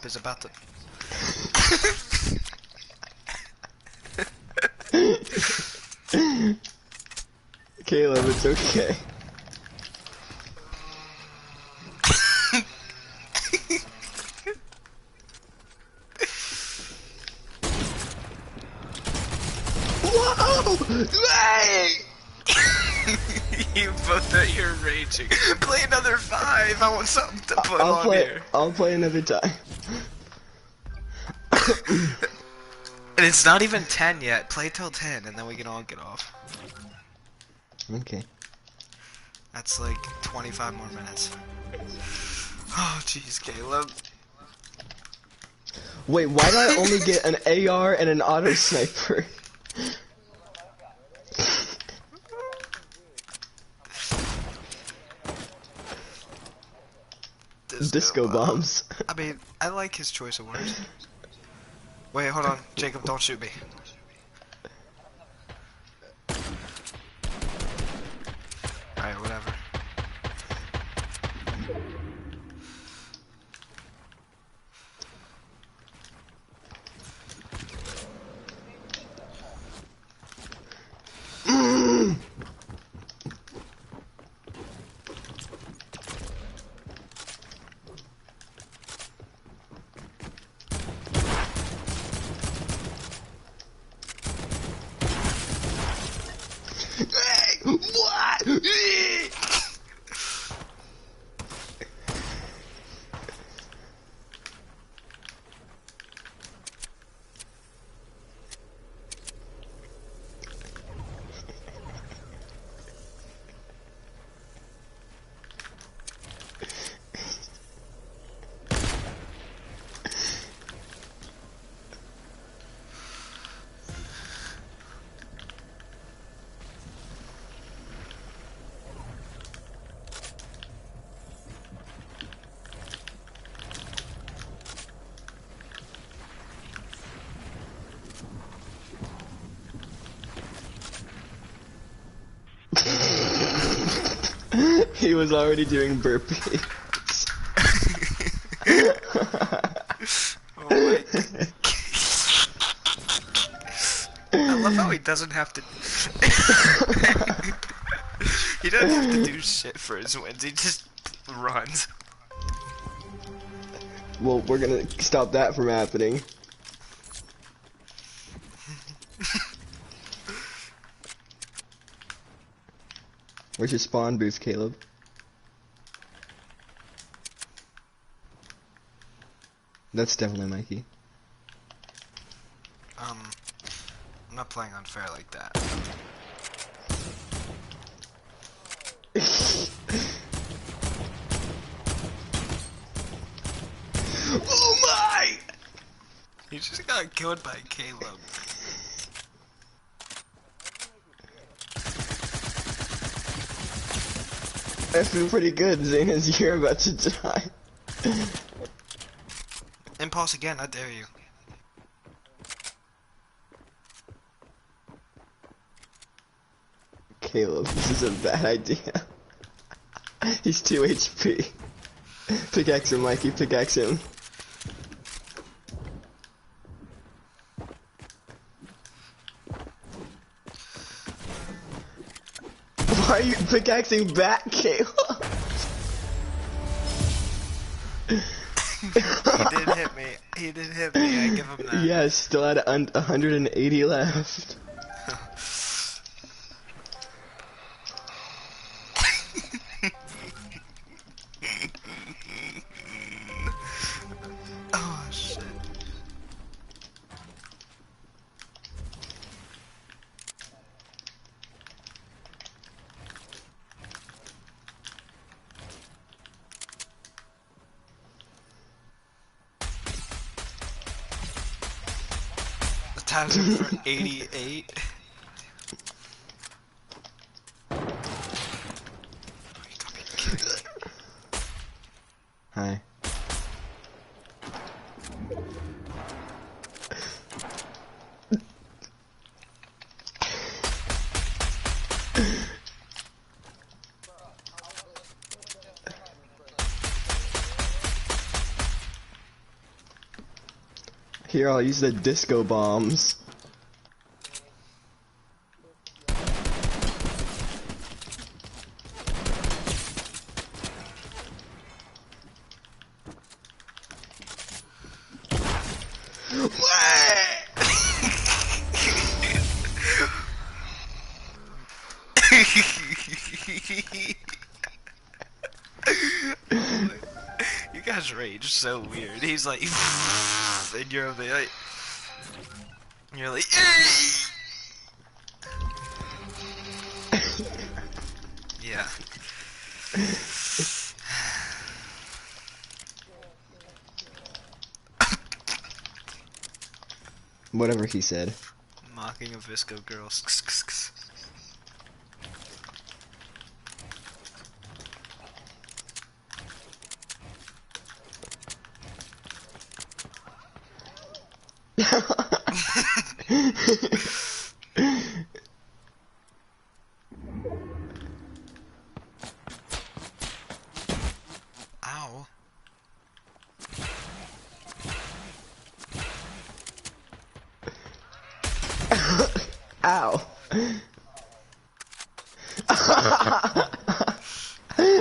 is about to... Caleb, it's okay. Whoa! Hey! You both are here raging. Play another 5. I want something to put on here. I'll play another time. And it's not even 10 yet. Play till 10 and then we can all get off. Okay. That's like 25 more minutes. Oh, jeez, Caleb. Wait, why did I only get an AR and an auto sniper? Disco bombs. I mean, I like his choice of words. Wait, hold on. Jacob, don't shoot me. Alright, whatever. What? He was already doing burpees. Oh my God. I love how he doesn't have to... He doesn't have to do shit for his wins, he just runs. Well, we're gonna stop that from happening. Where's your spawn boost, Caleb? That's definitely Mikey. I'm not playing unfair like that. Oh my! He just got killed by Caleb. I feel pretty good, Zanas, you're about to die. Impulse again, I dare you. Caleb, this is a bad idea. He's 2 HP. Pickaxe him, Mikey, pickaxe him. Why are you pickaxing back, Caleb? He did hit me. He did hit me. I give him that. Yeah, still had 180 left. Oh shit. The time's up for 88. Hi. Here, I'll use the disco bombs. You guys rage so weird. He's like, and you're over there, like, you're like, yeah. Whatever he said. Mocking a Visco girl. Ow. Ow.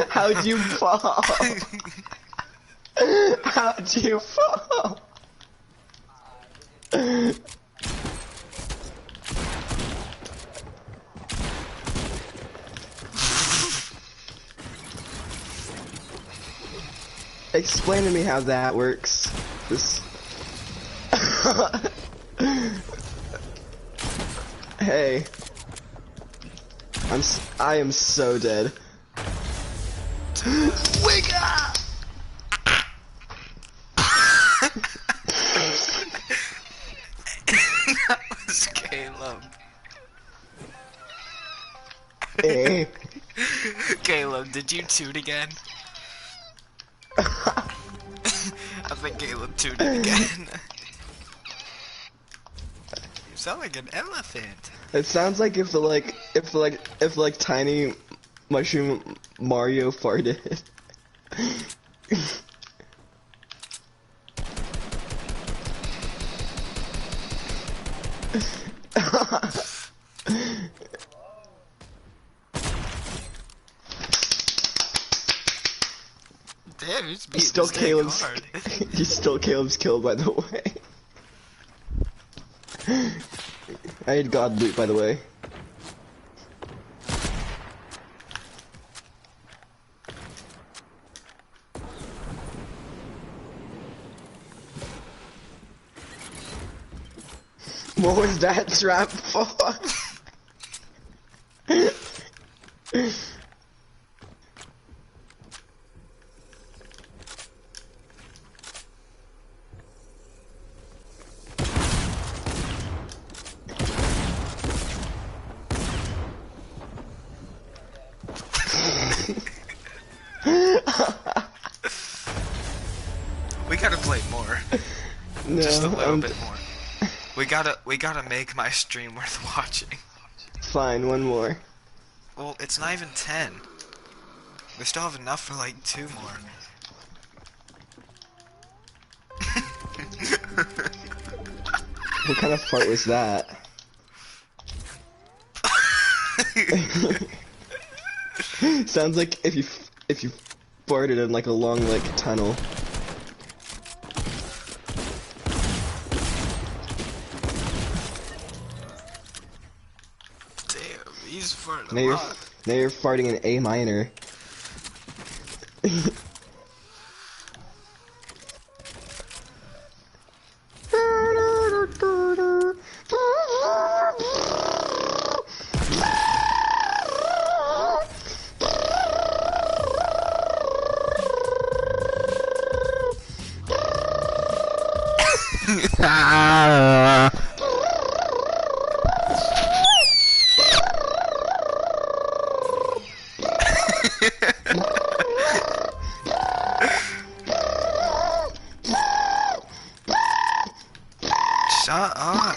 How'd you fall? How'd you fall? Explain to me how that works. This. Hey. I am so dead. Wake up! That was Caleb. Hey. Caleb, did you toot again? I think Caleb tooted again. You sound like an elephant. It sounds like if tiny mushroom Mario farted. Damn, he's Still Caleb's. hard. He's still Caleb's kill, by the way. I had God loot, by the way. What was that trap for? We gotta play more. No, Just a little bit more. We gotta make my stream worth watching. Fine, one more. Well, it's not even 10. We still have enough for like 2 more. What kind of fart was that? Sounds like if you farted in like a long like tunnel. Damn, he's farting Now a you're lot. farting in A minor. Shut up.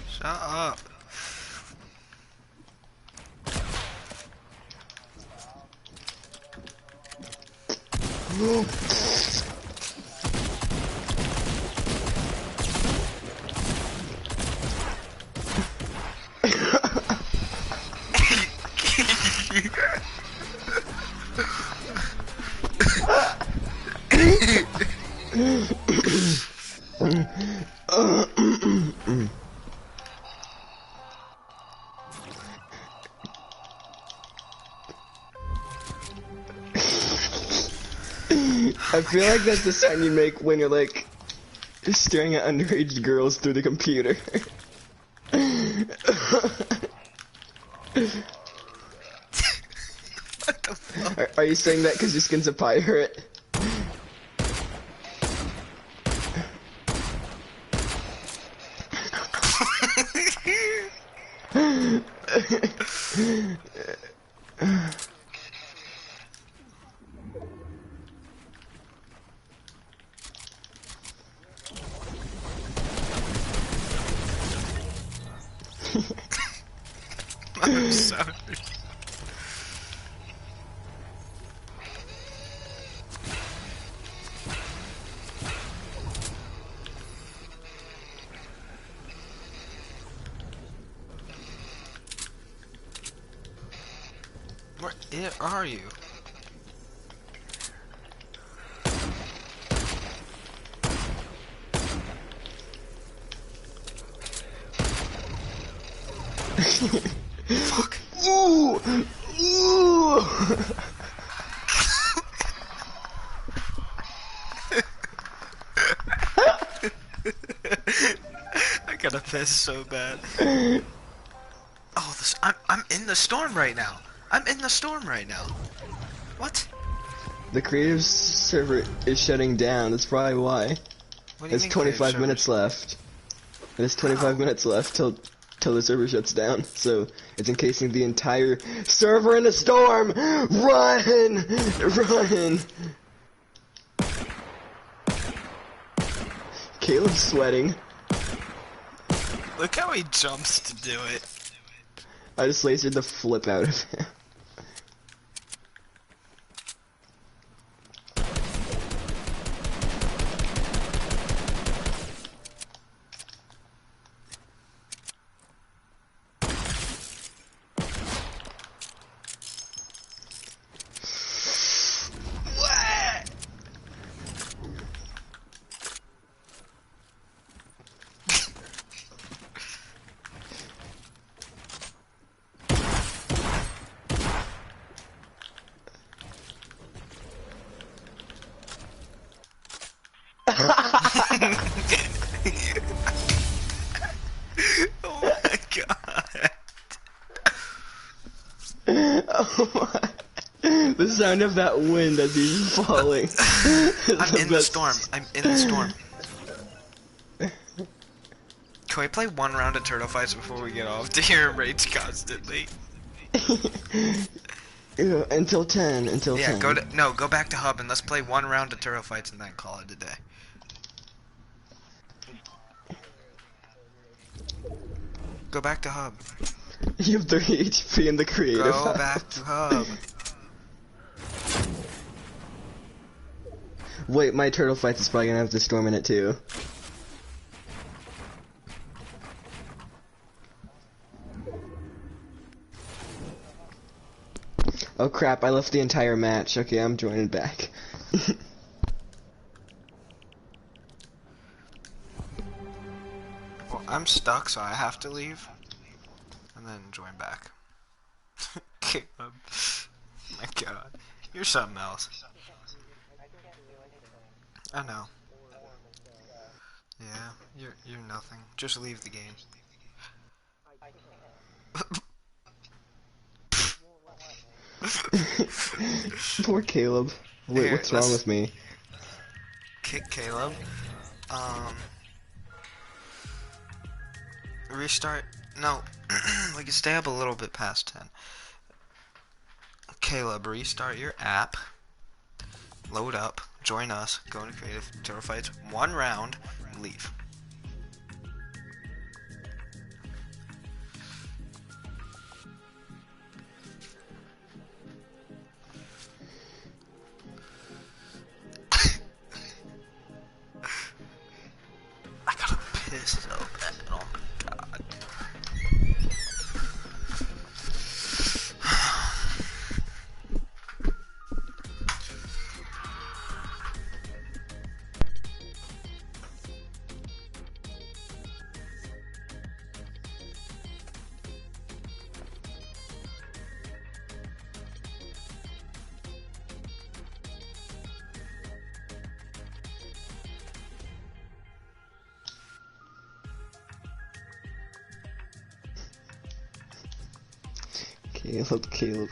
Shut up. I feel like that's the sound you make when you're like staring at underage girls through the computer. What the fuck? Are you saying that because your skin's a pirate? I'm sorry. Where are you? Fuck. Ooh! Ooh! I gotta piss so bad. Oh, I'm in the storm right now. I'm in the storm right now. What? The creative server is shutting down. That's probably why. What do you There's mean 25 minutes left. There's 25 minutes left till the server shuts down. So it's encasing the entire server in a storm. Run! Run! Caleb's sweating. Look how he jumps to do it. I just lasered the flip out of him. Oh my god. Oh my. The sound of that wind as he's falling. I'm in the storm. I'm in the storm. Can we play one round of turtle fights before we get off to hear him rage constantly? Ew, until 10. Until 10. Yeah, go back to hub and let's play one round of turtle fights and then call it a day. Go back to hub. You have 30 HP in the creative. Go back to hub. Wait, my turtle fight is probably gonna have the storm in it too. Oh crap, I left the entire match. Okay, I'm joining back. Well, I'm stuck, so I have to leave. And then join back. Caleb. My god. You're something else. I know. Yeah, you're nothing. Just leave the game. Poor Caleb. Wait, Here, what's wrong with me? Kick Caleb. Restart. No, we can stay up a little bit past 10. Caleb, restart your app. Load up. Join us. Go into creative. Turtle fights. One round. Leave. pissed so bad. Oh my god. Caleb.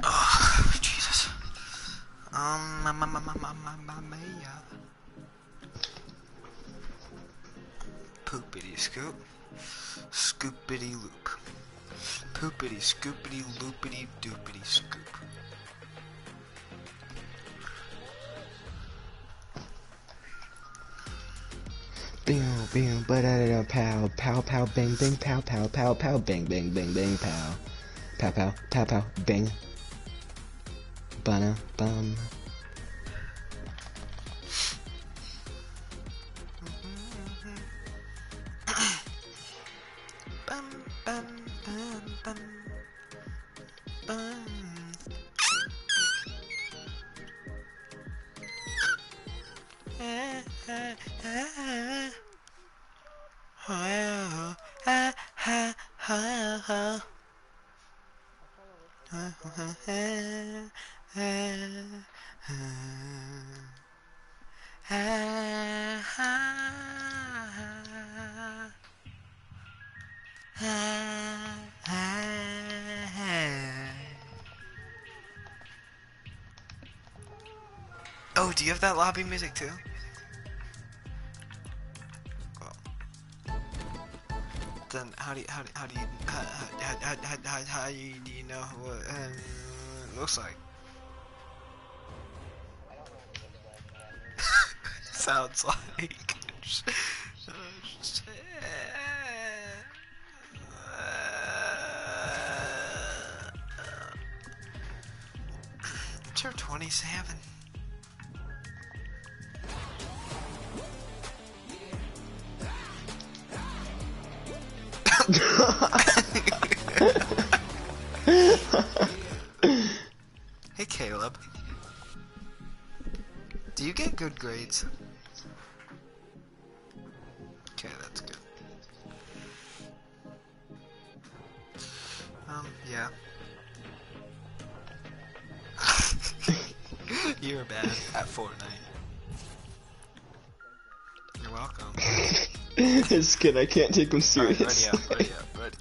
Oh, Jesus. Yeah. Poopity scoop. Scoopity loop. Poopity scoopity loopity doopity scoop. Bam, ba da da pow, pow, pow, bang, bang, pow, pow, pow, pow, bang, bang, bang, bang, pow. Pow, pow, pow, pow, bang. Bana, bum. Bum, bum, bum, bum, bum. Oh, do you have that lobby music too? Well, then how do you do you know what it looks like? Sounds like. You're 27. Hey Caleb, do you get good grades? Okay, that's good. Yeah. You're bad at Fortnite. You're welcome. His skin, I can't take him seriously. Alright, ready.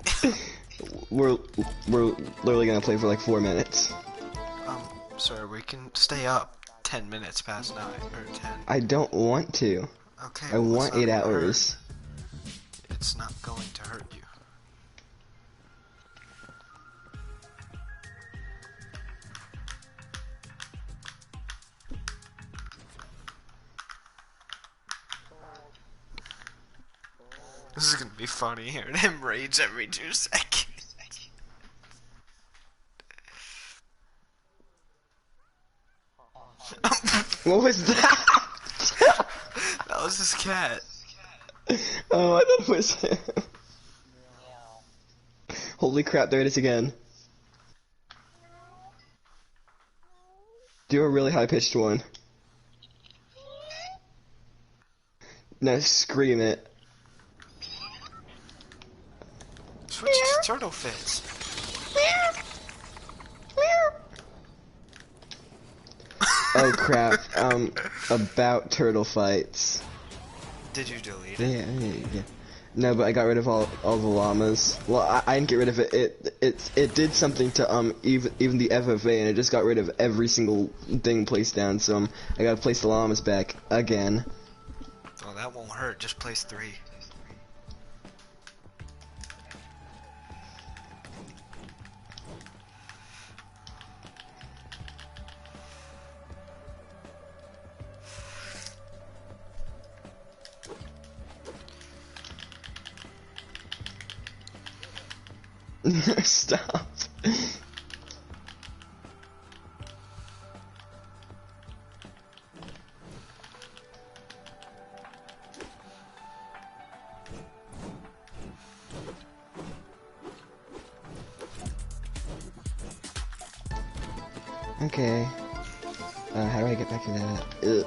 We're literally gonna play for like 4 minutes. Sir, we can stay up 10 minutes past 9, or 10. I don't want to. Okay, I well, want 8 hours. It's not going to hurt you. This is gonna be funny hearing him rage every 2 seconds. What was that? That was his cat. Oh, I thought it was him. Holy crap, there it is again. Do a really high-pitched one. No, scream it. Switch to turtle fits. Oh crap, about turtle fights. Did you delete it? Yeah. No, but I got rid of all the llamas. Well, I didn't get rid of it. It did something to even the FFA, and it just got rid of every single thing placed down. So I gotta place the llamas back again. Oh, that won't hurt. Just place 3. Stop. Okay. How do I get back to that? Ugh.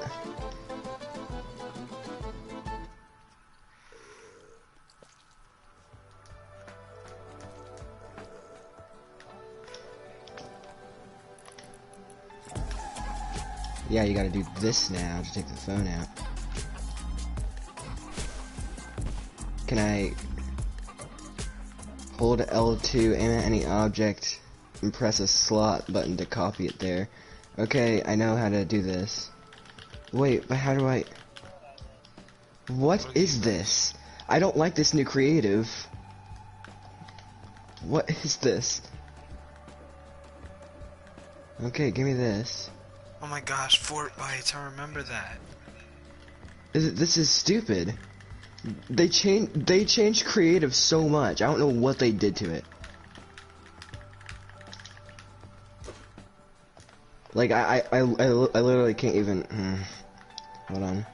Yeah, you gotta do this now to take the phone out. Can I hold L2, aim at any object, and press a slot button to copy it there? Okay, I know how to do this. Wait, but how do I... What is this? I don't like this new creative. What is this? Okay, give me this. Oh my gosh, Fortnite, I remember that. This is stupid. They changed creative so much. I don't know what they did to it. Like I literally can't even. Hold on.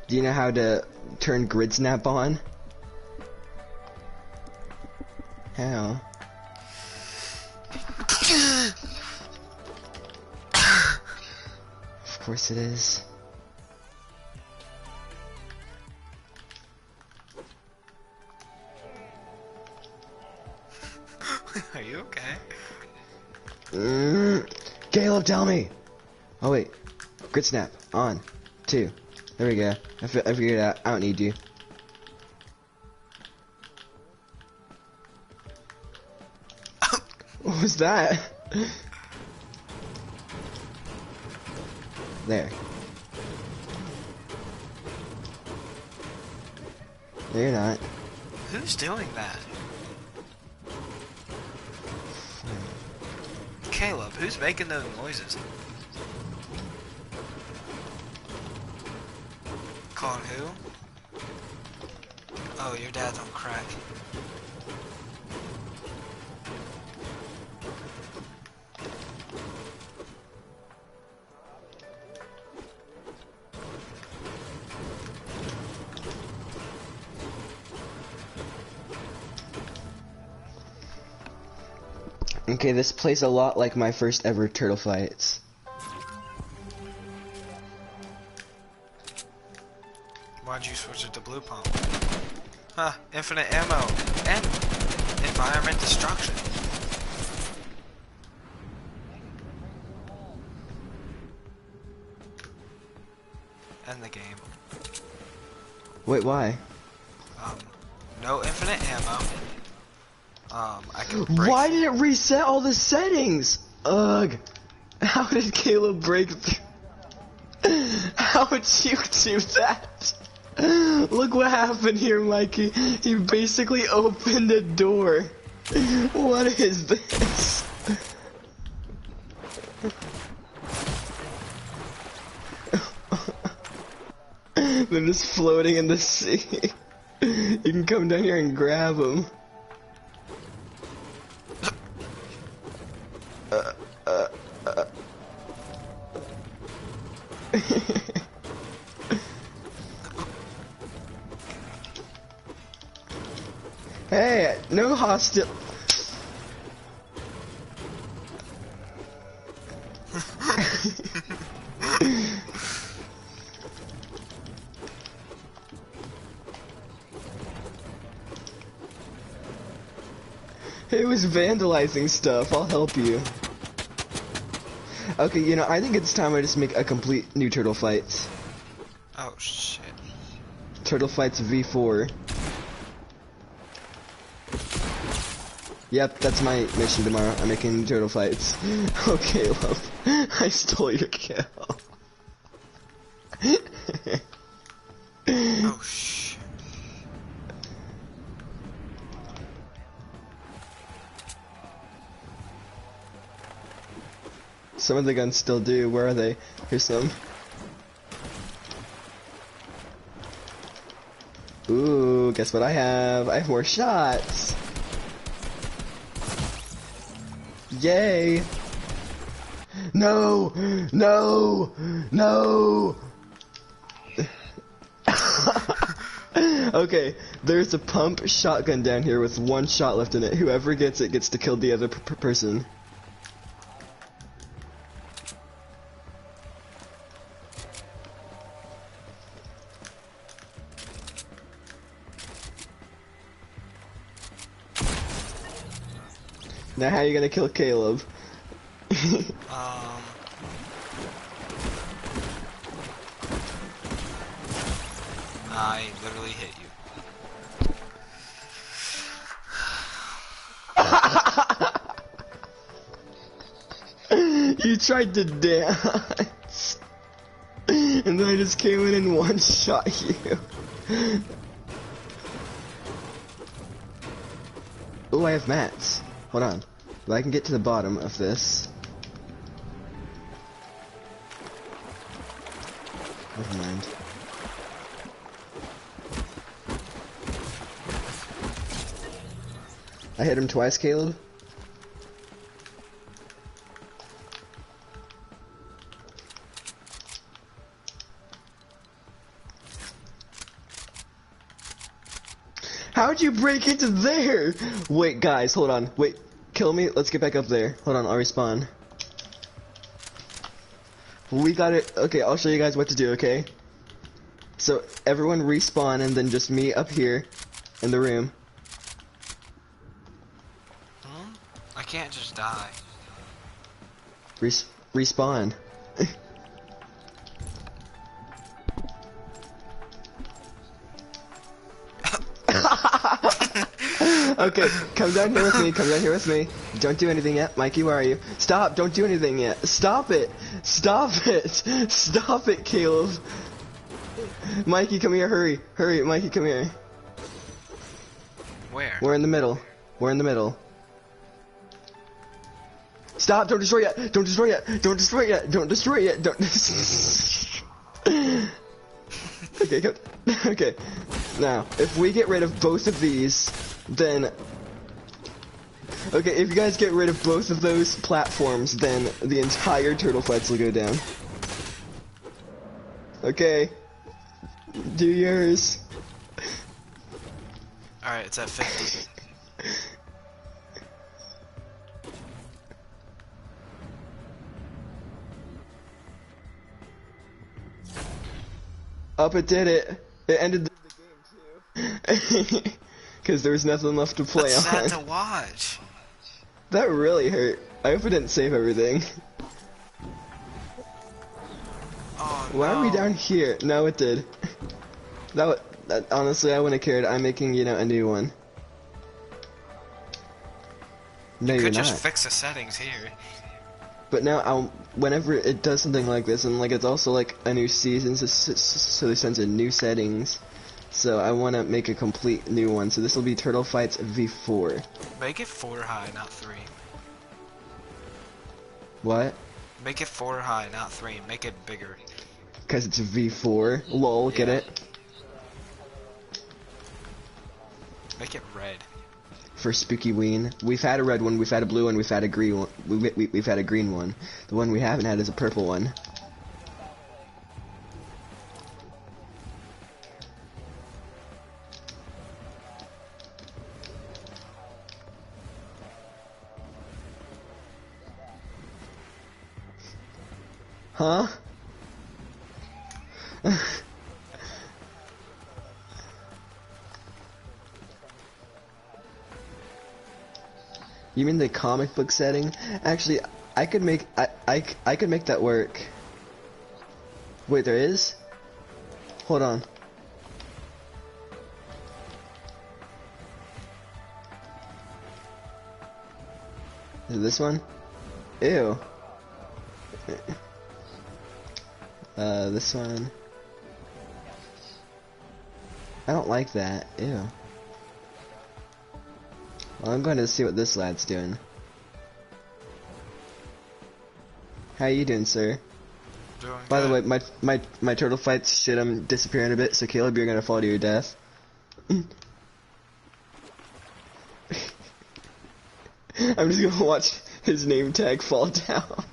Do you know how to turn grid snap on? How? Of course it is. Are you okay? Caleb, tell me! Oh wait. Grid snap. On. 2. There we go. I figured it out. I don't need you. What was that? There. No, you're not. Who's doing that? Caleb, who's making those noises? Calling who? Oh, your dad's on crack. Okay, this plays a lot like my first ever turtle fights. Why'd you switch it to blue pump? Huh, infinite ammo and environment destruction. End the game. Wait, why? No infinite ammo. I can break. Why did it reset all the settings? Ugh. How did Caleb break through? How would you do that? Look what happened here, Mikey. He basically opened a door. What is this? They're just floating in the sea. You can come down here and grab them. Hey, no hostile. It was vandalizing stuff. I'll help you. Okay, you know, I think it's time I just make a complete new Turtle Fights. Oh shit. Turtle Fights V4. Yep, that's my mission tomorrow. I'm making Turtle Fights. Okay, love. I stole your kill. Oh shit. Some of the guns still do. Where are they? Here's some. Ooh, guess what I have? I have more shots. Yay. No! No! No! Okay, there's a pump shotgun down here with one shot left in it. Whoever gets it gets to kill the other person. Now how are you gonna kill Caleb? I literally hit you. You tried to dance. And then I just came in and one-shot you. Oh, I have mats. Hold on. If I can get to the bottom of this. Never mind. I hit him twice, Caleb. How'd you break into there? Wait, guys, hold on. Wait, kill me. Let's get back up there. Hold on, I'll respawn. We got it. Okay, I'll show you guys what to do, okay? So, everyone respawn and then just meet up here in the room. I can't just die. Respawn. Okay, come down here with me, come down here with me. Don't do anything yet. Mikey, where are you? Stop, don't do anything yet. Stop it! Stop it! Stop it, Caleb! Mikey, come here, hurry. Hurry, Mikey, come here. Where? We're in the middle. We're in the middle. Stop, don't destroy yet! Don't destroy yet! Don't destroy yet! Don't destroy yet! Don't Okay, go. Okay. Now, if we get rid of both of these, then... Okay, if you guys get rid of both of those platforms, then the entire turtle fights will go down. Okay. Do yours. Alright, it's at 50. Up, it did it. It ended the game too. Because there was nothing left to play That's on. sad to watch. That really hurt. I hope it didn't save everything. Oh, Why no. are we down here? No, it did. That honestly, I wouldn't have cared. I'm making, you know, a new one. No, You you're could just not. fix the settings here. But now, whenever it does something like this, and like it's also like a new season, so they sends in new settings. So I want to make a complete new one. So this will be Turtle Fights V4. Make it 4 high, not 3. What? Make it 4 high, not 3. Make it bigger. Because it's V4. Lol, get Yeah. it? Make it red. For Spooky Ween. We've had a red one, we've had a blue one, we've had a green one. We've had a green one. The one we haven't had is a purple one. Huh? You mean the comic book setting? Actually, I could make I could make that work. Wait, there is? Hold on. Is it this one? Ew. This one. I don't like that. Ew. Well, I'm going to see what this lad's doing. How you doing, sir? Doing By the good. way, my turtle fights should disappear in a bit, so Caleb, you're gonna fall to your death. I'm just gonna watch his name tag fall down.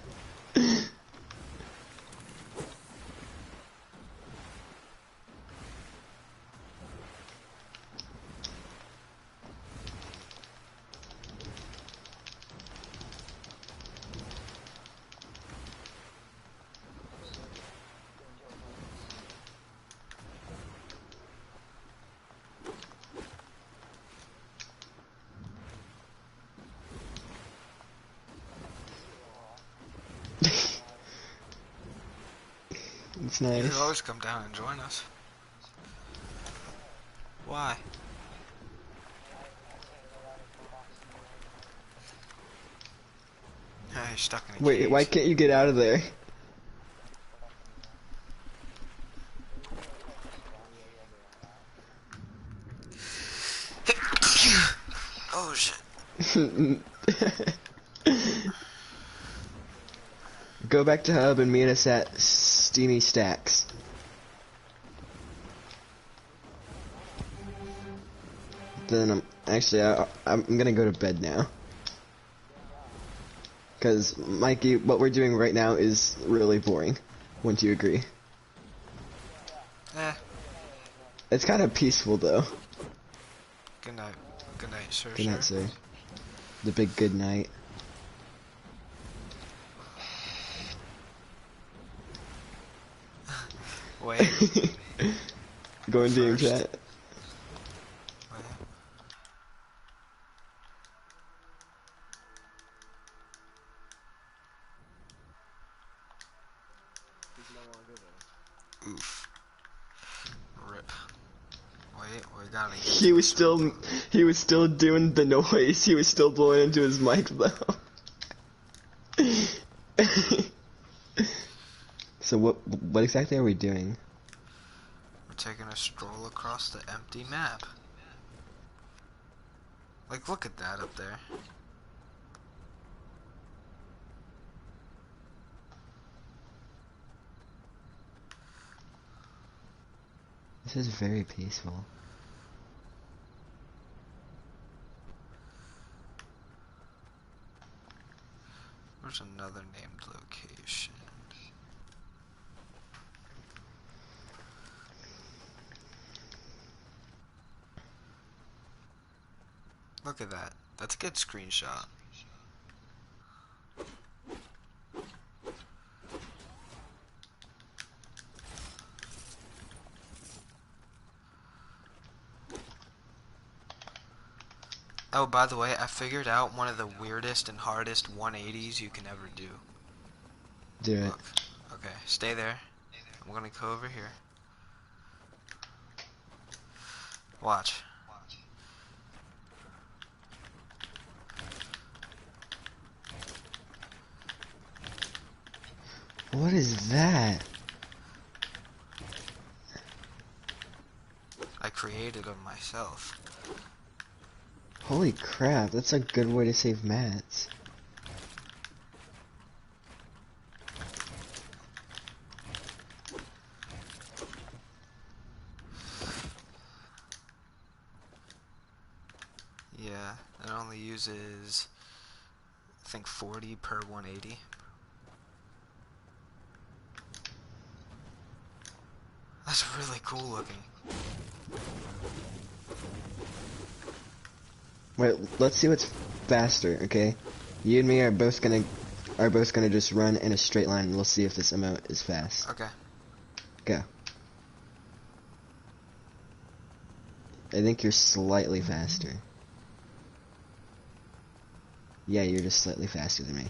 It's You nice. can always come down and join us. Why? Yeah, you're stuck in a Wait, why cage. can't you get out of there? Oh shit. Go back to hub and meet us at Steamy Stacks. Then I'm gonna go to bed now. Cause Mikey, what we're doing right now is really boring. Wouldn't you agree? Eh. It's kind of peaceful though. Good night. Good night, sir. Good night, sir. The big good night. Wait. Go in DM First. chat. Wait. Oof. Rip. Wait, we gotta get He was still doing the noise. He was still blowing into his mic though. So what exactly are we doing? We're taking a stroll across the empty map. Like, look at that up there. This is very peaceful. There's another named location. Look at that. That's a good screenshot. Oh, by the way, I figured out one of the weirdest and hardest 180s you can ever do. Do it. Look. Okay, stay there. I'm gonna go over here. Watch. What is that? I created them myself. Holy crap, that's a good way to save mats. Yeah, it only uses, I think, 40 per 180. That's really cool looking. Wait, let's see what's faster, okay? You and me are both gonna just run in a straight line and we'll see if this emote is fast. Okay. Go. I think you're slightly faster. Yeah, you're just slightly faster than me.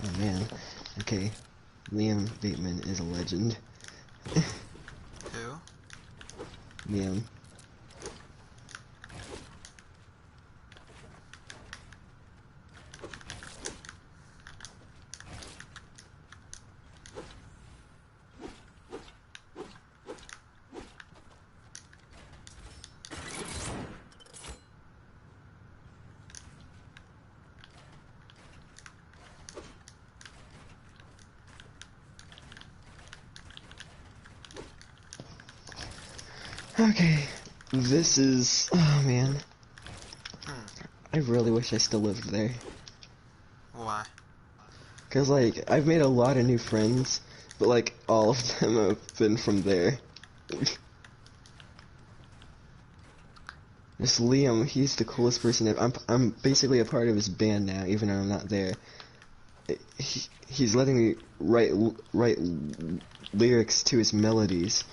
Oh man. Okay. Liam Bateman is a legend. Who? Liam. Okay, this is... Oh, man. Hmm. I really wish I still lived there. Why? Because, like, I've made a lot of new friends, but, like, all of them have been from there. This Liam, he's the coolest person ever. I'm basically a part of his band now, even though I'm not there. He's letting me write lyrics to his melodies,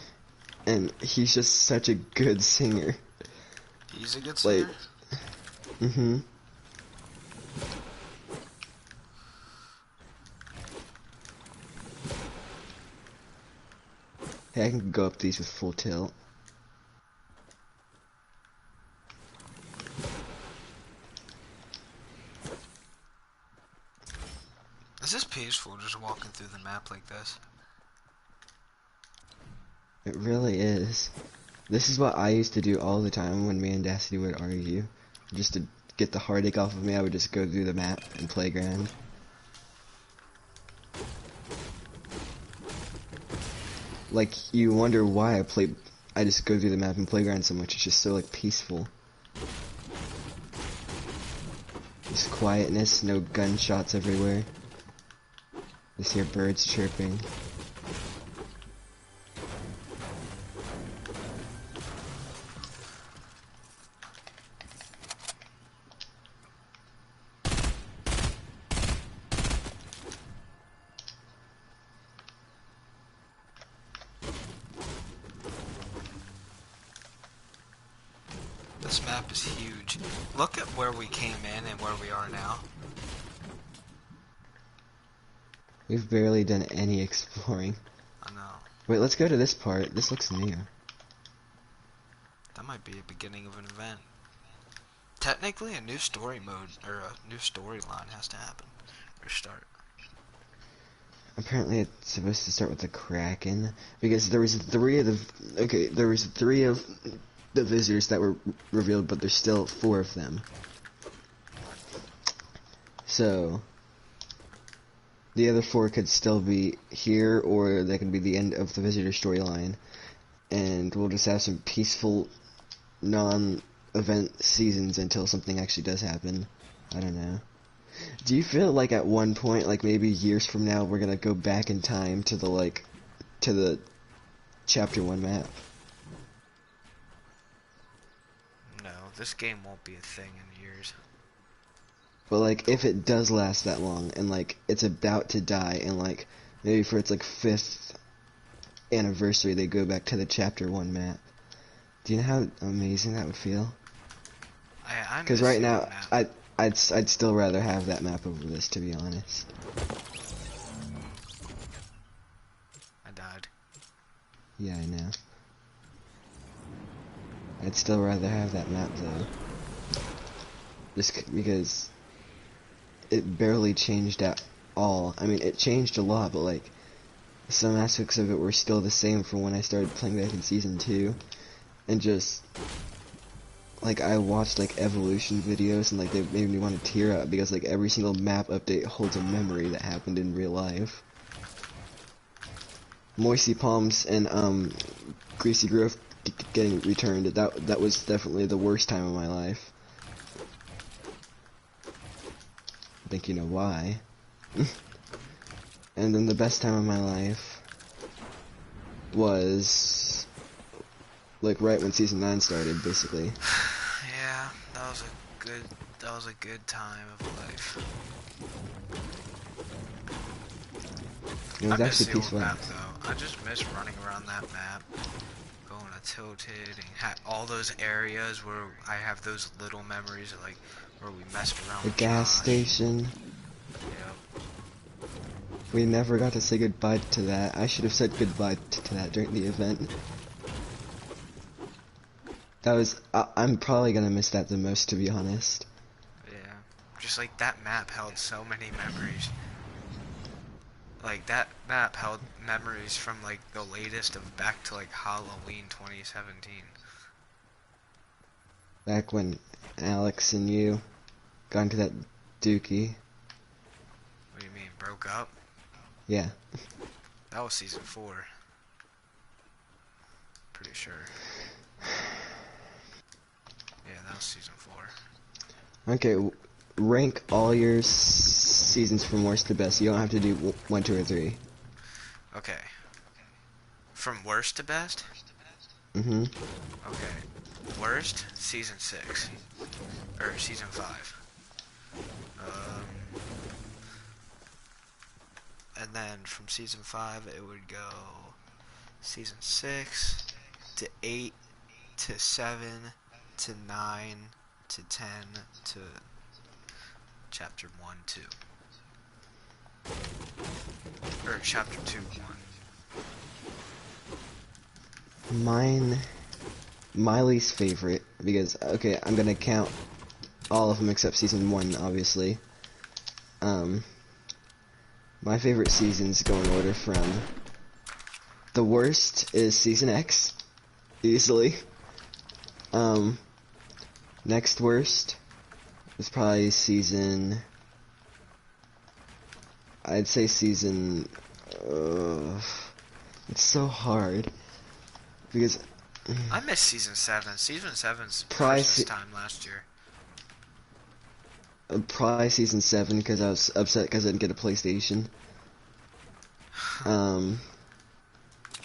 and he's just such a good singer. He's a good Like, singer? mm-hmm. Hey, I can go up these with full tilt. Is this peaceful just walking through the map like this? It really is. This is what I used to do all the time when me and Dastiny would argue. Just to get the heartache off of me, I would just go through the map and playground. Like, you wonder why I just go through the map and playground so much. It's just so, like, peaceful. Just quietness, no gunshots everywhere. Just hear birds chirping. This map is huge. Look at where we came in and where we are now. We've barely done any exploring. I know. Wait, let's go to this part. This looks new. That might be a beginning of an event. Technically, a new story mode, or a new storyline has to happen. Or start. Apparently it's supposed to start with the Kraken, because there was three of the visitors that were revealed, but there's still 4 of them. So the other 4 could still be here, or they can be the end of the visitor storyline, and we'll just have some peaceful, non-event seasons until something actually does happen. I don't know. Do you feel like at one point, like maybe years from now, we're gonna go back in time to the Chapter 1 map? No, this game won't be a thing in years. But like, if it does last that long, and like, it's about to die, and like, maybe for its like 5th anniversary, they go back to the Chapter 1 map. Do you know how amazing that would feel? I Because miss right the now, map. I'd still rather have that map over this, to be honest. I died. Yeah, I know. I'd still rather have that map though. Because it barely changed at all. I mean, it changed a lot, but like, some aspects of it were still the same from when I started playing back in Season 2. And just, like, I watched like evolution videos, and like, they made me want to tear up, because like, every single map update holds a memory that happened in real life. Moisty Palms and Greasy Grove getting returned, that was definitely the worst time of my life. I think you know why. And then the best time of my life was like right when Season 9 started, basically. Yeah, that was a good time of life. It I was miss actually the old peaceful. map though. I just miss running around that map, going to Tilted, and all those areas where I have those little memories of like where we messed around The with gas Josh. station. Yep. We never got to say goodbye to that. I should have said goodbye to that during the event. That was, I'm probably gonna miss that the most, to be honest. Yeah. Just like that map held so many memories. Like that map held memories from like the latest of back to like Halloween 2017. Back when Alex and you got into that dookie. What do you mean, broke up? Yeah. That was season 4. Pretty sure. Yeah, that was season 4. Okay, rank all your seasons from worst to best. You don't have to do 1, 2, or 3. Okay. From worst to best? Mm-hmm. Okay. Worst, season 6. Or season 5. Um, and then from season 5, it would go season 6 to 8 to 7 to 9 to 10 to chapter 1, 2. Or chapter 2, 1. My least favorite, because, okay, I'm gonna count all of them except season 1, obviously. My favorite seasons go in order from the worst is season X, easily. Next worst is probably I'd say season, it's so hard, because I missed season 7. Season seven's probably, Christmas time last year. probably season 7, because I was upset because I didn't get a PlayStation.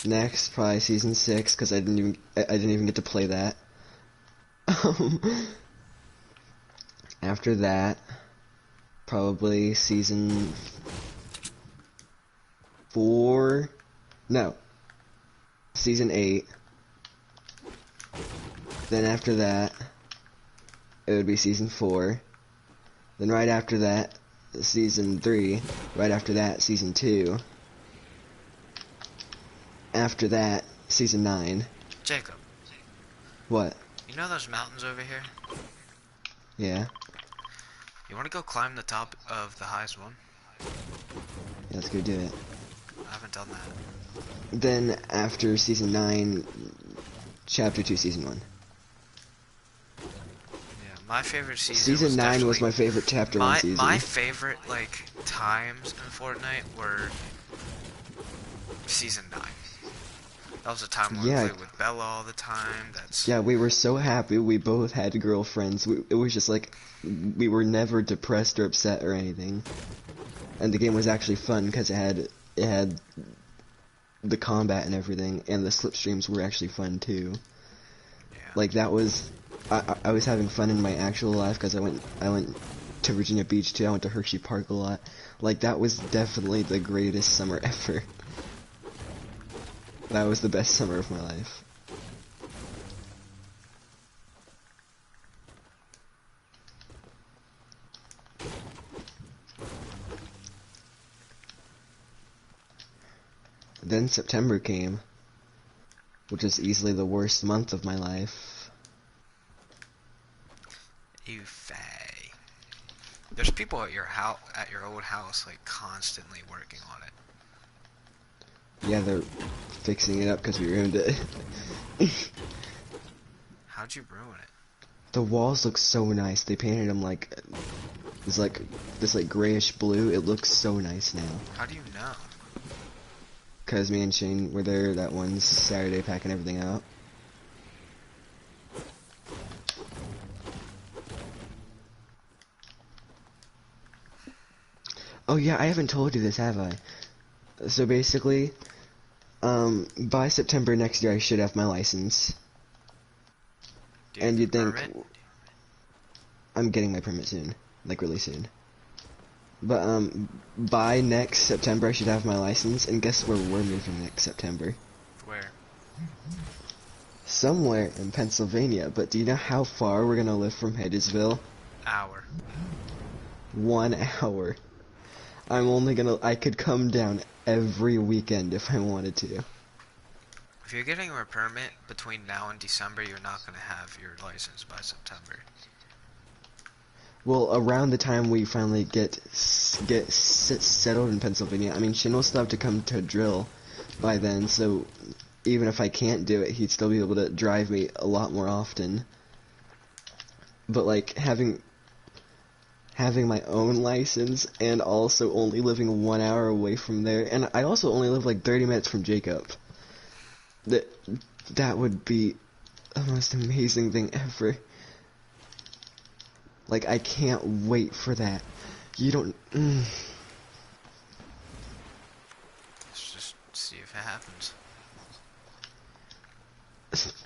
Next, probably season 6, because I didn't even get to play that. After that, probably season 4. No, season 8. Then after that, it would be season 4. Then right after that, season 3. Right after that, season 2. After that, season 9. Jacob, What? you know those mountains over here? Yeah. You want to go climb the top of the highest one? Yeah, let's go do it. I haven't done that. Then after season 9, chapter 2, season 1. Yeah, my favorite season Season was 9 was definitely my favorite chapter 1 season. my favorite like times in Fortnite were season 9. That was a time when we Yeah. played with Bella all the time. Yeah, we were so happy. We both had girlfriends. It was just like, we were never depressed or upset or anything. And the game was actually fun because it had the combat and everything, and the slipstreams were actually fun too. Yeah. Like, that was, I was having fun in my actual life because I went to Virginia Beach too. I went to Hershey Park a lot. Like, that was definitely the greatest summer ever. That was the best summer of my life. Then September came, which is easily the worst month of my life. You fay. There's people at your house, at your old house, like constantly working on it. Yeah, they're fixing it up because we ruined it. How'd you ruin it? The walls look so nice. They painted them like this grayish blue. It looks so nice now. How do you know? Cause me and Shane were there that one Saturday packing everything out. Oh yeah, I haven't told you this, have I? So basically, by September next year I should have my license. Do you And have you'd a think permit? I'm getting my permit soon, like really soon. But by next September I should have my license, and guess where we're moving next September? Where? Somewhere in Pennsylvania. But do you know how far we're gonna live from Hedgesville? Hour. 1 hour. I could come down every weekend if I wanted to. If you're getting a permit between now and December, you're not going to have your license by September. Well, around the time we finally get settled in Pennsylvania, I mean, Shin will still have to come to drill by then, so even if I can't do it, he'd still be able to drive me a lot more often. But, like, having my own license and also only living 1 hour away from there, and I also only live like 30 minutes from Jacob. That would be the most amazing thing ever. Like, I can't wait for that. You don't... Let's just see if it happens.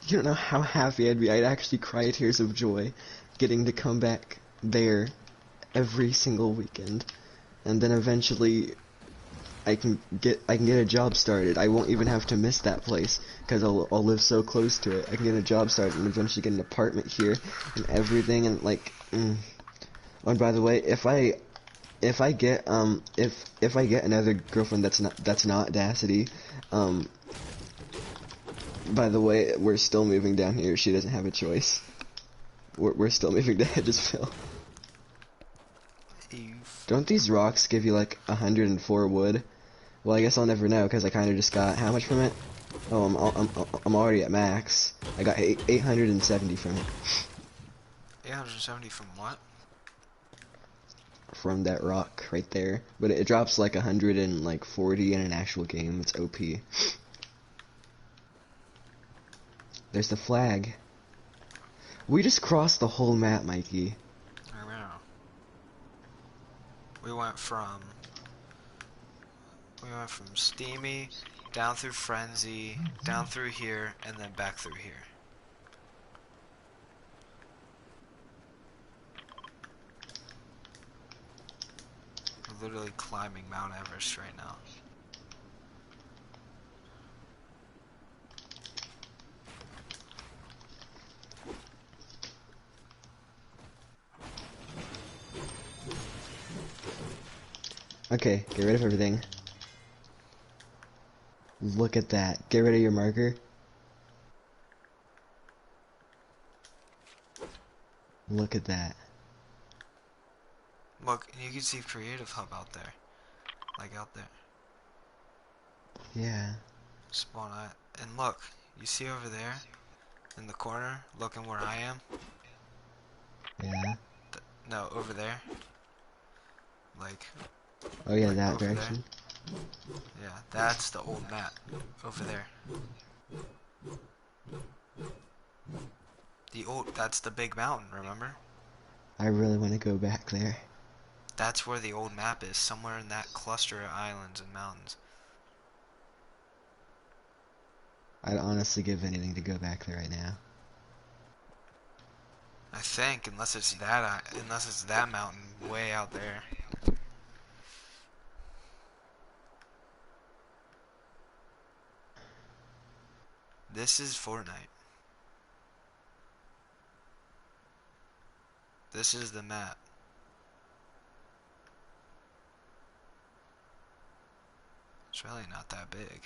You don't know how happy I'd be. I'd actually cry tears of joy getting to come back there every single weekend. And then eventually I can get a job started. I won't even have to miss that place because I'll live so close to it. I can get a job started and eventually get an apartment here and everything and like Oh, and by the way, if I get if I get another girlfriend that's not Dacity, by the way, we're still moving down here. She doesn't have a choice. We're still moving to Hedgesville. Don't these rocks give you like 104 wood? Well, I guess I'll never know because I kind of just got how much from it? Oh, I'm already at max. I got 870 from it. 870 from what? From that rock right there, but it drops like 140 in an actual game. It's OP. There's the flag. We just crossed the whole map, Mikey. I know. We went from Steamy down through Frenzy, down through here, and then back through here. We're literally climbing Mount Everest right now. Okay, get rid of everything. Look at that. Get rid of your marker. Look at that. Look, you can see Creative Hub out there. Like out there. Yeah. Spawn at. And look, you see over there? In the corner, looking where I am? Yeah. No, over there. Like, Oh yeah, like that over direction. there. Yeah, that's the old map. Over there. That's the big mountain, remember? I really want to go back there. That's where the old map is, somewhere in that cluster of islands and mountains. I'd honestly give anything to go back there right now. I think, unless it's that mountain way out there. This is Fortnite. This is the map. It's really not that big.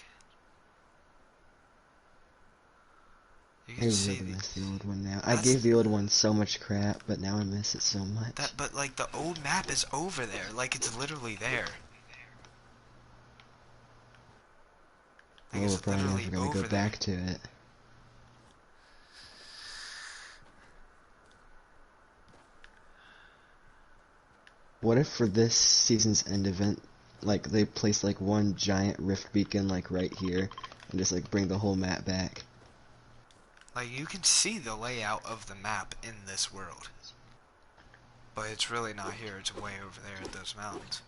You I can see really miss the old one now. I that's gave the old one so much crap, but now I miss it so much. but like the old map is over there. Like it's literally there. Like Well, we're it's probably literally never gonna go over there. back to it. What if for this season's end event, like they place like one giant rift beacon like right here, and just like bring the whole map back? Like you can see the layout of the map in this world. But it's really not here, it's way over there at those mountains.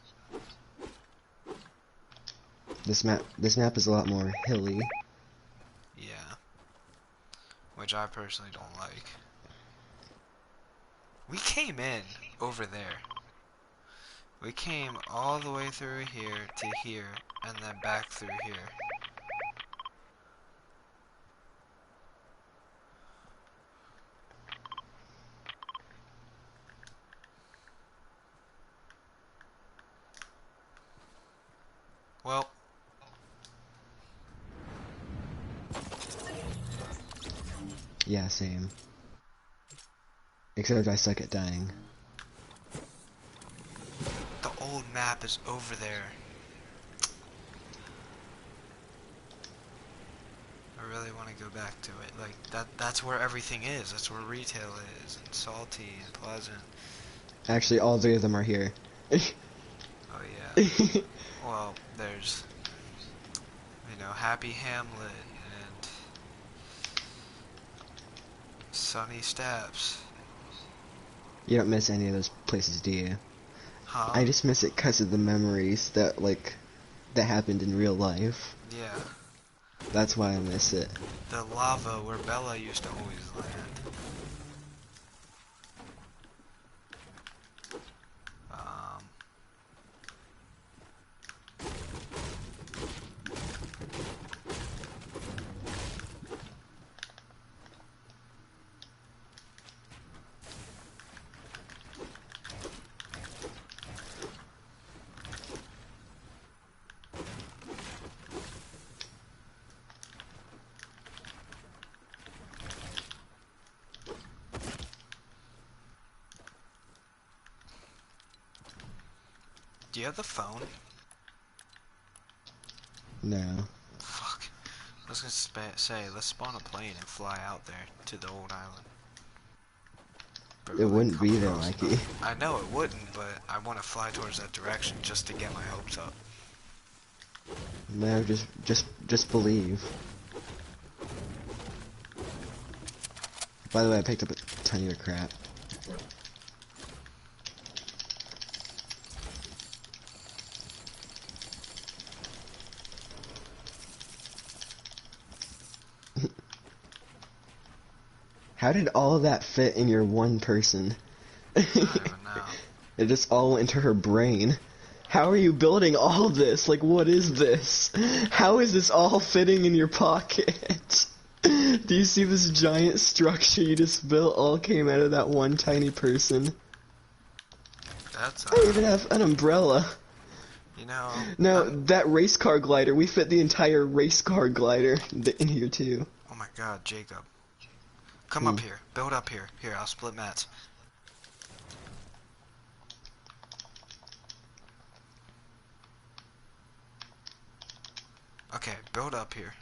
This map is a lot more hilly. Yeah. Which I personally don't like. We came in over there. We came all the way through here to here, and then back through here. Well, Yeah, same. Except I suck at dying. the old map is over there. I really want to go back to it. Like, that's where everything is. That's where retail is, and Salty, and Pleasant. Actually, all three of them are here. Oh, yeah. Well, there's, Happy Hamlet, and Sunny Steps. You don't miss any of those places, do you? Huh? I just miss it because of the memories that, like, that happened in real life. Yeah. That's why I miss it. The lava where Bella used to always land. Um, do you have the phone? No. Fuck. I was gonna say, let's spawn a plane and fly out there to the old island. But It really wouldn't come be there, across Mikey. nothing. I know it wouldn't, but I want to fly towards that direction just to get my hopes up. No, just believe. By the way, I picked up a ton of crap. How did all of that fit in your one person? I don't even know. It just all went into her brain. How are you building all this? Like, what is this? How is this all fitting in your pocket? Do you see this giant structure you just built all came out of that one tiny person? That's, I even have an umbrella. you know, No, that race car glider, we fit the entire race car glider in here too. oh my god, Jacob. Come up here. Build up here. Here, I'll split mats. Okay, build up here.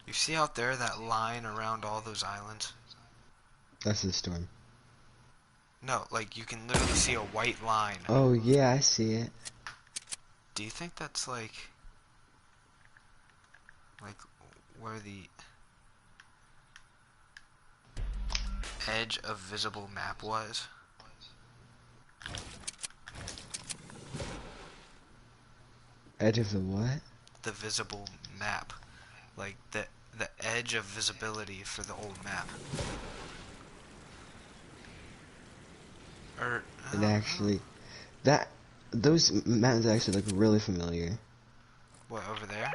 You see out there that line around all those islands? That's the storm. No, like you can literally see a white line. Oh yeah, I see it. Do you think that's like where the edge of visible map was? Edge of the what? The visible map. Like the edge of visibility for the old map. Or It actually, those mountains actually look really familiar. what, over there?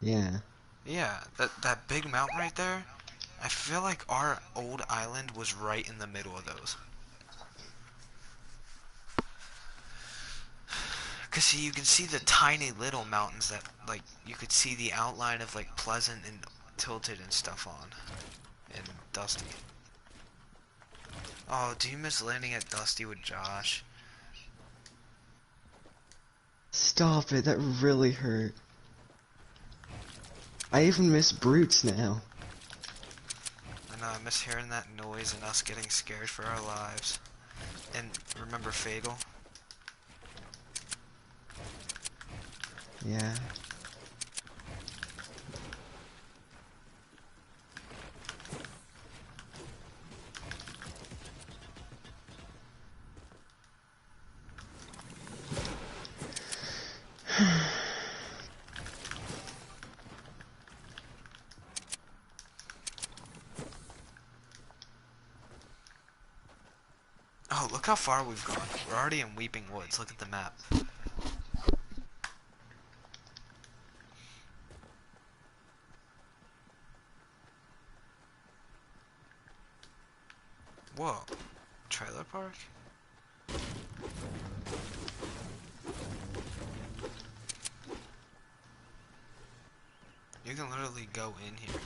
Yeah. Yeah, that big mountain right there. I feel like our old island was right in the middle of those. Cause see, you can see the tiny little mountains that, like, you could see the outline of, like, Pleasant and Tilted and stuff on. And Dusty. Oh, do you miss landing at Dusty with Josh? Stop it, that really hurt. I even miss brutes now. I know, I miss hearing that noise and us getting scared for our lives. And remember Fatal? Yeah. Oh, look how far we've gone. We're already in Weeping Woods. Look at the map. Whoa. Trailer park? You can literally go in here.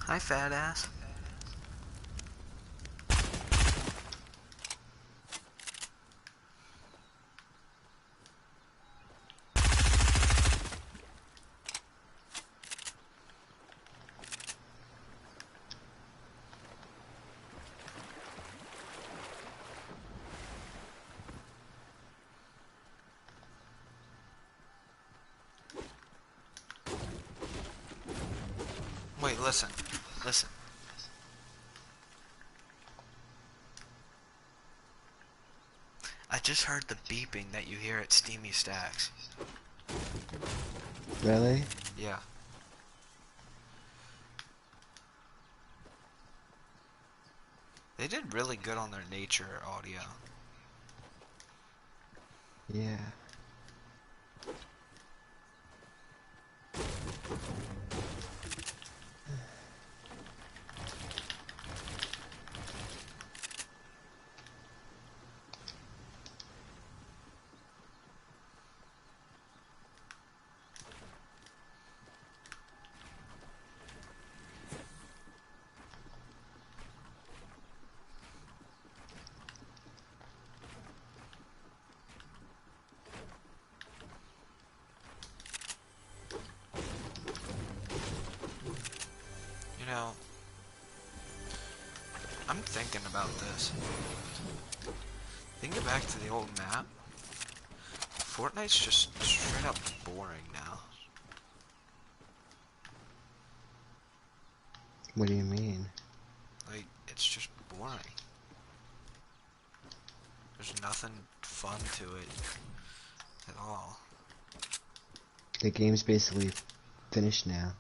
Hi, fat ass. Wait, listen. Listen. I just heard the beeping that you hear at Steamy Stacks. Really? Yeah. They did really good on their nature audio. Yeah. You know, I'm thinking about this. Thinking back to the old map, Fortnite's just straight up boring now. What do you mean? Like, it's just boring. There's nothing fun to it at all. The game's basically finished now.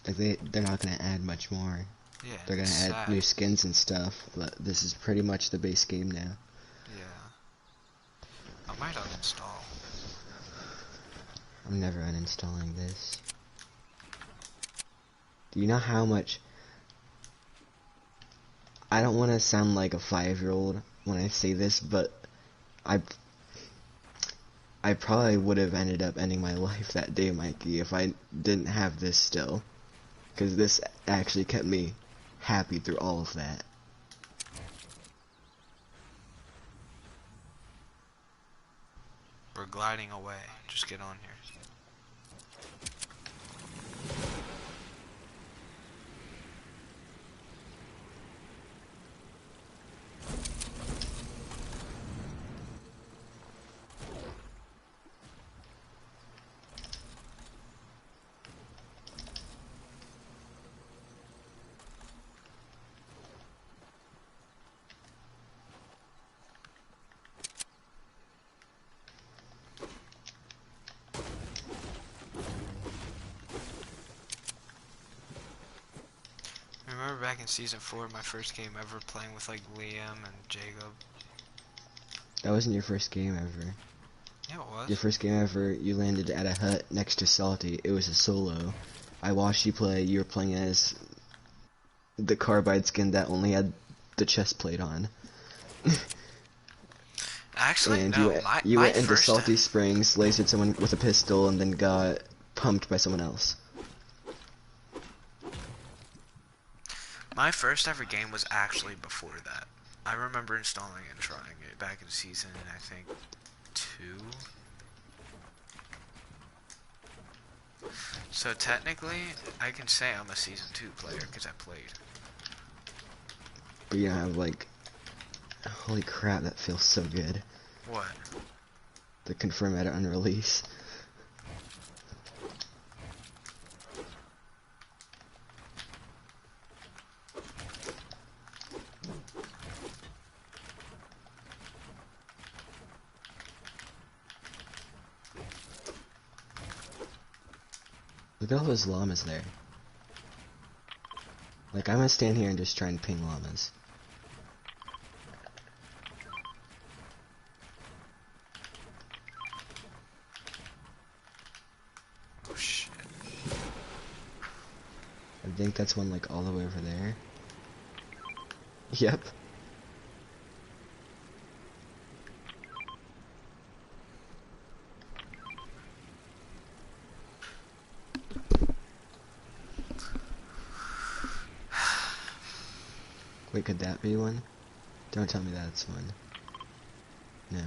Like they're not gonna add much more. Yeah, They're gonna it's add sad. new skins and stuff, but this is pretty much the base game now. Yeah. I might uninstall. I'm never uninstalling this. Do you know how much... I don't want to sound like a 5-year-old when I say this, but I probably would have ended up ending my life that day, Mikey, if I didn't have this still. Because this actually kept me happy through all of that. We're gliding away. Just get on here. Remember back in season 4, my first game ever playing with like Liam and Jacob? That wasn't your first game ever. Yeah, it was. Your first game ever, you landed at a hut next to Salty. It was a solo. I watched you play. You were playing as the carbide skin that only had the chest plate on. Actually, And no. you My went into first Salty Springs, lasered someone with a pistol, and then got pumped by someone else. my first ever game was actually before that. I remember installing and trying it back in season, I think, 2. So technically, I can say I'm a season 2 player because I played. But you don't have like, holy crap, that feels so good. What? The confirm edit on release. Look at all those llamas there. Like, I'm gonna stand here and just try and ping llamas. Oh shit. I think that's one like all the way over there. Yep. Wait, could that be one? Don't tell me that's one. No.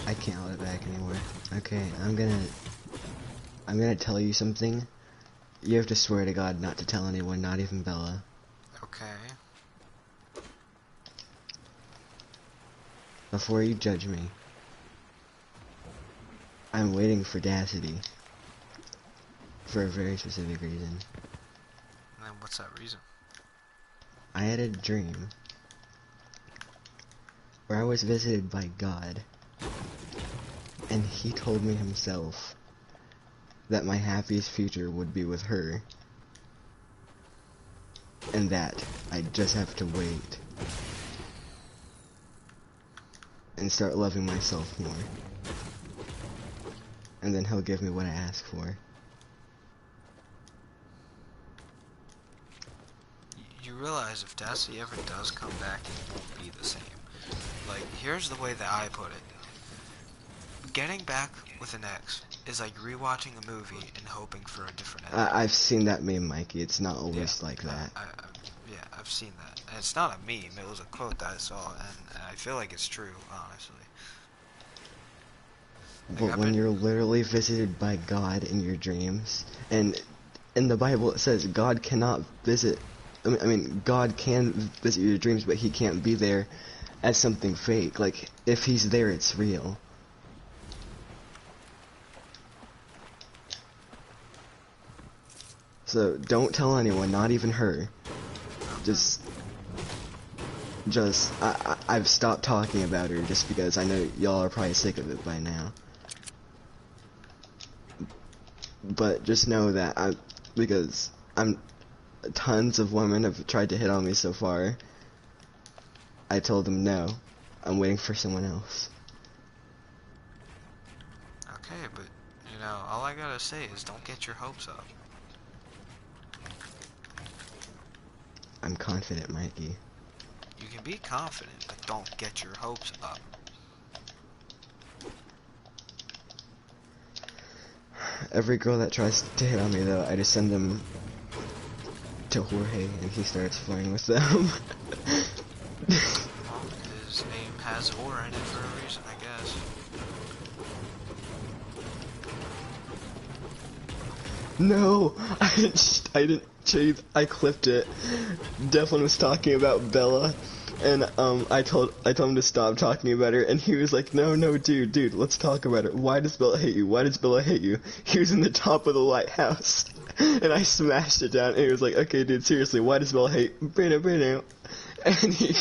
I can't hold it back anymore. Okay, I'm gonna tell you something. You have to swear to God not to tell anyone, not even Bella. Okay. Before you judge me. I'm waiting for Dacity. For a very specific reason. And then what's that reason? I had a dream where I was visited by God. And he told me himself that my happiest future would be with her. And that I just have to wait. And start loving myself more. And then he'll give me what I ask for. You realize if Dacity ever does come back, it won't be the same. Like, here's the way that I put it. Getting back with an ex is like rewatching a movie and hoping for a different ending. I've seen that meme, Mikey. It's not always like that. Yeah, I've seen that. And it's not a meme, it was a quote that I saw, and I feel like it's true, honestly. Like, But when you're literally visited by God in your dreams, and in the Bible it says God cannot visit, I mean, God can visit your dreams, but he can't be there as something fake. Like, if he's there, it's real. So, don't tell anyone, not even her. I've stopped talking about her just because I know y'all are probably sick of it by now. But just know that because tons of women have tried to hit on me so far. I told them no, I'm waiting for someone else. Okay, but, you know, all I gotta say is don't get your hopes up. I'm confident, Mikey. You can be confident, but don't get your hopes up. Every girl that tries to hit on me, though, I just send them to Jorge, and he starts flirting with them. Well, his name has whore in it for a reason, I guess. No, I didn't shave. I clipped it. Devlin was talking about Bella, and I told him to stop talking about her, and he was like, no, dude, let's talk about it. Why does Bella hate you? Why does Bella hate you? He was in the top of the lighthouse. And I smashed it down, and he was like, okay, dude, seriously, why does Mel hate Bruno Bruno? And he...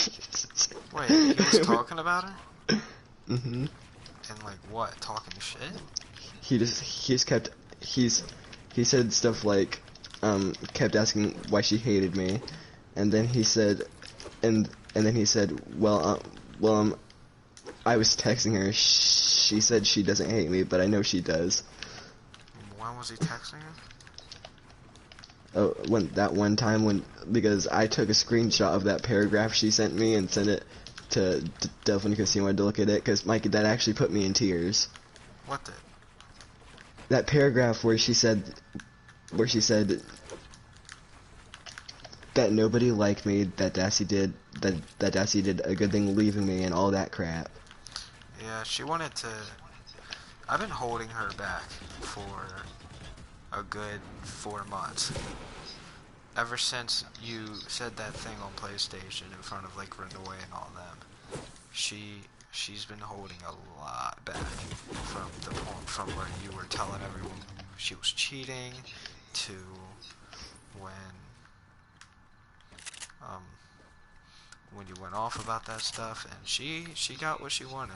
Wait, he was talking about her? Mm-hmm. And like what? Talking shit? He just kept, he said stuff like, kept asking why she hated me, and then he said, and then he said, I was texting her, she said she doesn't hate me, but I know she does. When was he texting her? That one time because I took a screenshot of that paragraph she sent me and sent it to Delphin because he wanted to look at it, because Mike, that actually put me in tears. What the? That paragraph where she said that nobody liked me, that Dassy did a good thing leaving me and all that crap. Yeah, she wanted to... I've been holding her back for a good 4 months. Ever since you said that thing on PlayStation in front of like Runaway and all them, she's been holding a lot back from the point from where you were telling everyone she was cheating to when you went off about that stuff, and she got what she wanted.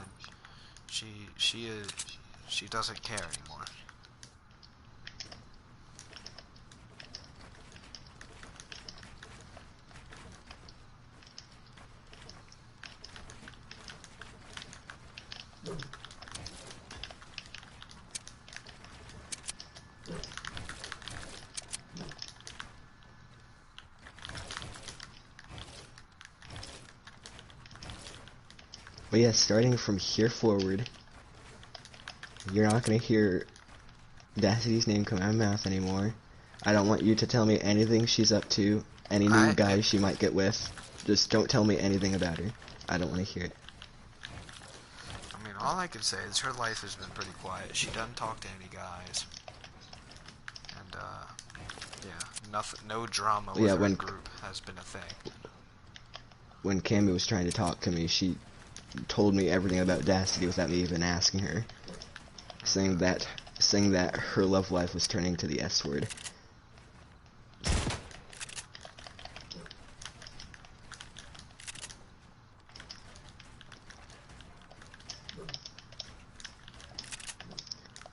She doesn't care anymore. But yeah, starting from here forward, you're not gonna hear Dassity's name come out of my mouth anymore. I don't want you to tell me anything she's up to, any new guys she might get with. Just don't tell me anything about her. I don't want to hear it. I mean, all I can say is her life has been pretty quiet. She doesn't talk to any guys. And, yeah, nothing, no drama with her group has been a thing. When Cammy was trying to talk to me, she told me everything about Dastity without me even asking her. Saying that her love life was turning to the S word.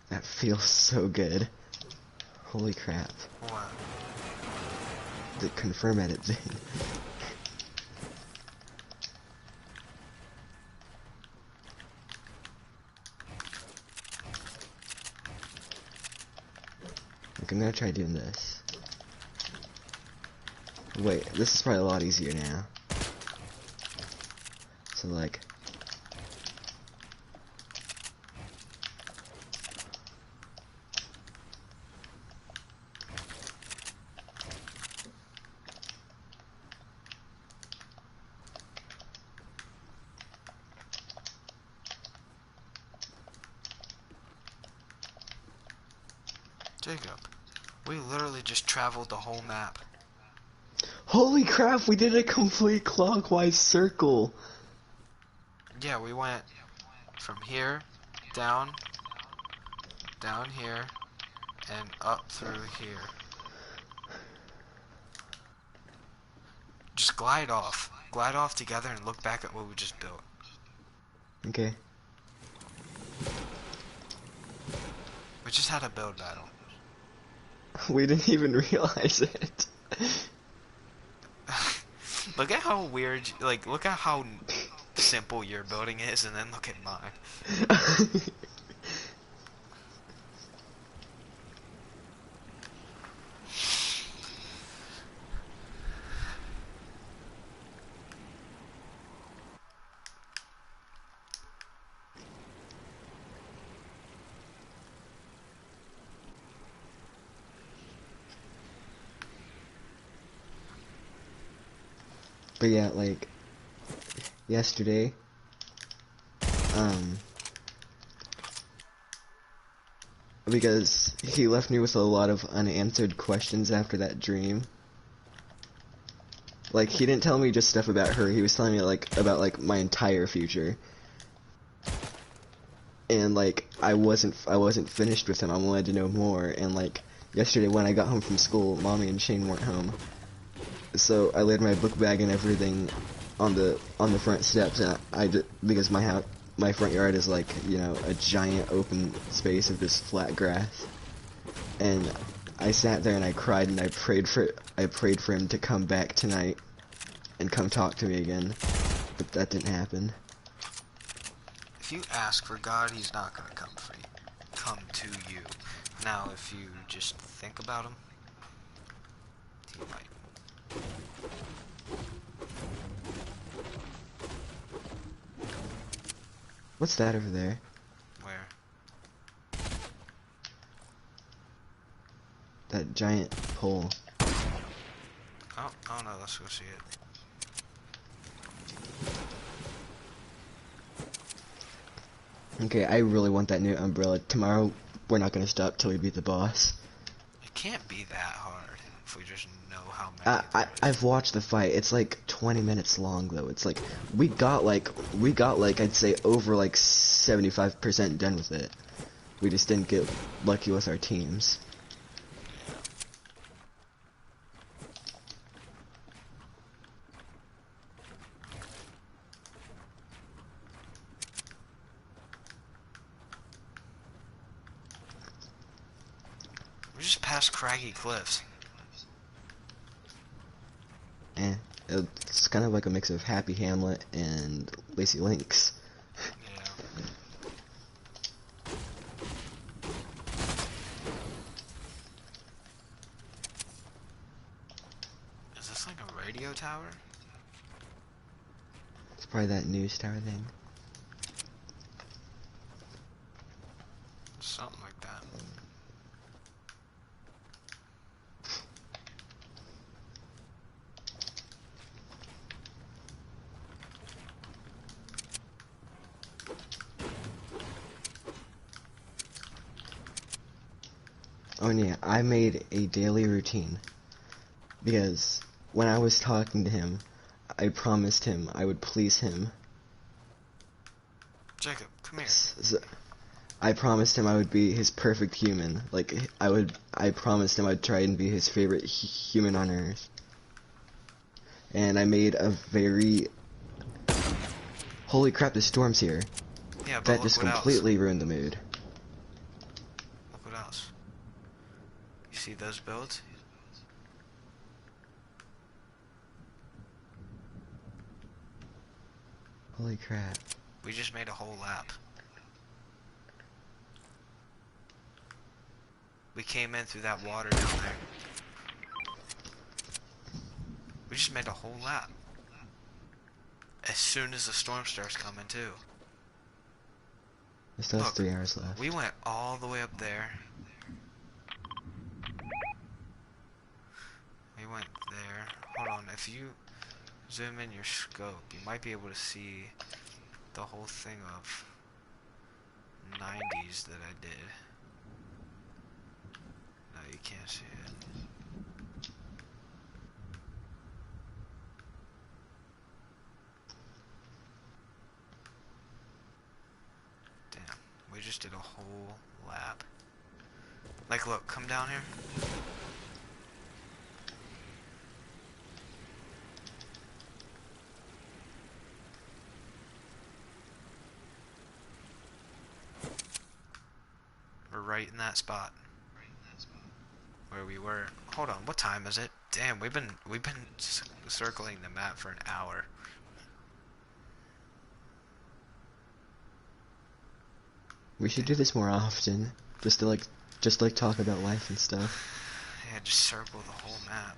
That feels so good. Holy crap. What? The confirm edit thing. I'm gonna try doing this. Wait, this is probably a lot easier now. So like... Jacob, we literally just traveled the whole map. Holy crap, we did a complete clockwise circle! Yeah, we went from here, down here, and up through here. Just glide off. Glide off together and look back at what we just built. Okay. We just had a build battle. We didn't even realize it. Look at how weird, like, look at how simple your building is, and then look at mine. But yeah, like, yesterday, because he left me with a lot of unanswered questions after that dream. Like, he didn't tell me just stuff about her, he was telling me, like, about, like, my entire future. And, like, I wasn't finished with him, I wanted to know more, and, like, yesterday when I got home from school, Mommy and Shane weren't home. So I laid my book bag and everything on the front steps, and because my front yard is like, you know, a giant open space of just flat grass. And I sat there and I cried and I prayed for him to come back tonight and come talk to me again. But that didn't happen. If you ask for God, he's not gonna come to you. Now, if you just think about him, he might. What's that over there? Where? That giant pole. Oh no, let's go see it. Okay, I really want that new umbrella. Tomorrow, we're not gonna stop till we beat the boss. It can't be that hard if we just know how many I've watched the fight. It's like 20 minutes long though. It's like we got like I'd say over like 75% done with it. We just didn't get lucky with our teams. We're just past craggy cliffs. It's kind of like a mix of Happy Hamlet and Lacy Links. Yeah. Is this like a radio tower? It's probably that news tower thing. Something like that. Oh and yeah, I made a daily routine. Because when I was talking to him, I promised him I would please him. Jacob, come here. I promised him I would be his perfect human. Like, I promised him I'd try and be his favorite human on Earth. And I made a very... Holy crap, the storm's here. Yeah, but That look just what completely else. ruined the mood. Look what else. You see those builds? Holy crap. We just made a whole lap. We came in through that water down there. We just made a whole lap. As soon as the storm starts coming too. It still has Look, 3 hours left. we went all the way up there. We went there. Hold on, if you zoom in your scope, you might be able to see the whole thing of 90s that I did. No, you can't see it. Damn, we just did a whole lap. Like, look, come down here. We're right in that spot where we were. Hold on, what time is it? Damn, we've been circling the map for an hour. We should do this more often. Just to like talk about life and stuff. Yeah, just circle the whole map.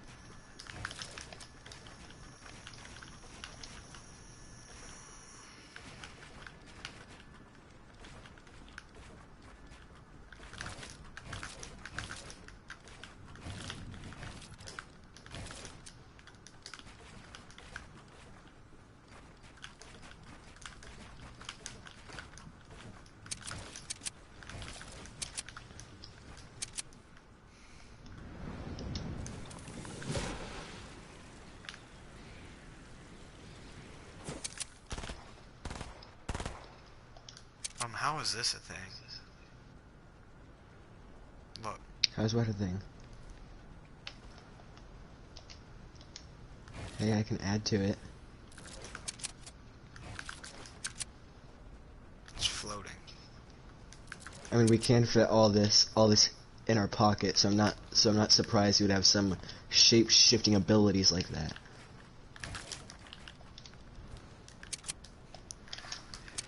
How is this a thing? Look. How's what a thing? Hey, I can add to it. It's floating. I mean, we can fit all this in our pocket, so I'm not surprised you would have some shape-shifting abilities like that.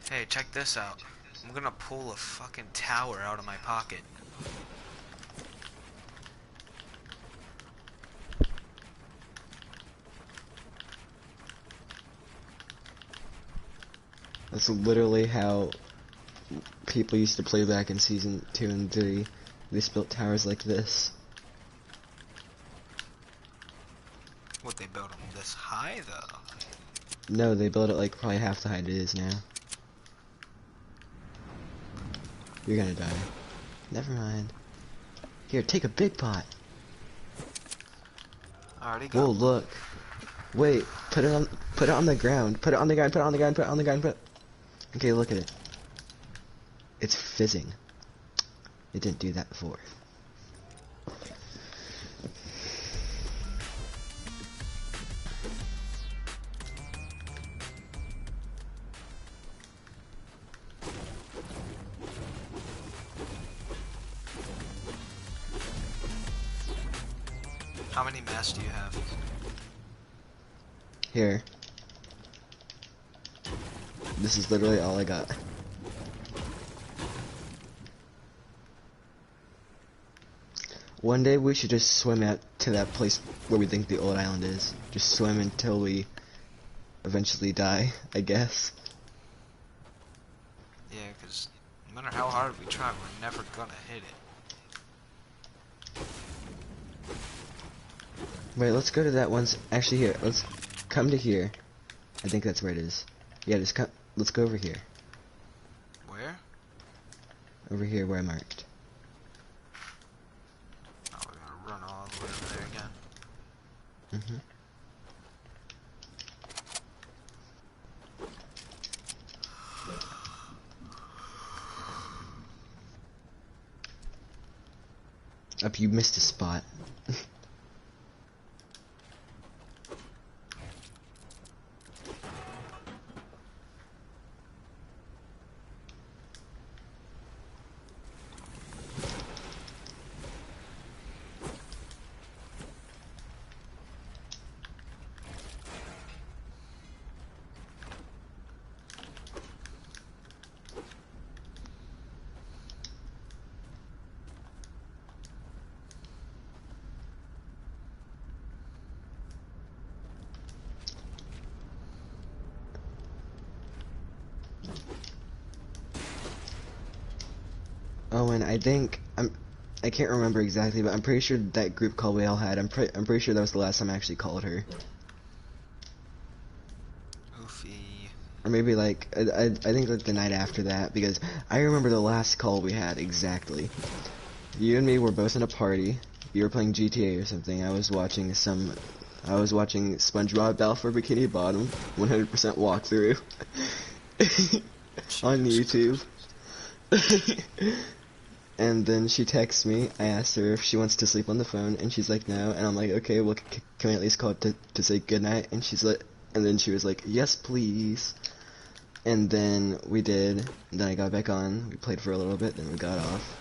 Hey, check this out. I'm gonna pull a fucking tower out of my pocket. That's literally how people used to play back in Season 2 and 3. They just built towers like this. What, they built them this high, though? No, they built it like probably half the height it is now. You're gonna die. Never mind. Here, take a big pot. I already got Whoa, one. look. Wait, put it on the ground. Put it on the ground, put it on the ground, put it on the ground, Okay, look at it. It's fizzing. It didn't do that before. How many masts do you have? Here. This is literally all I got. One day we should just swim out to that place where we think the old island is. Just swim until we eventually die, I guess. Yeah, because no matter how hard we try, we're never gonna hit it. Wait, let's go to that one. Actually, here, let's come to here. I think that's where it is. Yeah, just come. Let's go over here. Where? Over here where I marked. Oh, we're gonna run all the way over there again. Mm-hmm. Up, you missed a spot. Oh, and I think I can't remember exactly, but I'm pretty sure that group call we all had. I'm pretty sure that was the last time I actually called her. Oofy. Or maybe like I think like the night after that, because I remember the last call we had exactly. You and me were both in a party. You were playing GTA or something. I was watching SpongeBob Battle for Bikini Bottom 100% walkthrough on Jesus YouTube. And then she texts me. I asked her if she wants to sleep on the phone, and she's like, no. And I'm like, okay, well, can we at least call to say goodnight? And she's like, and then she was like, yes, please. And then we did. And then I got back on. We played for a little bit, then we got off.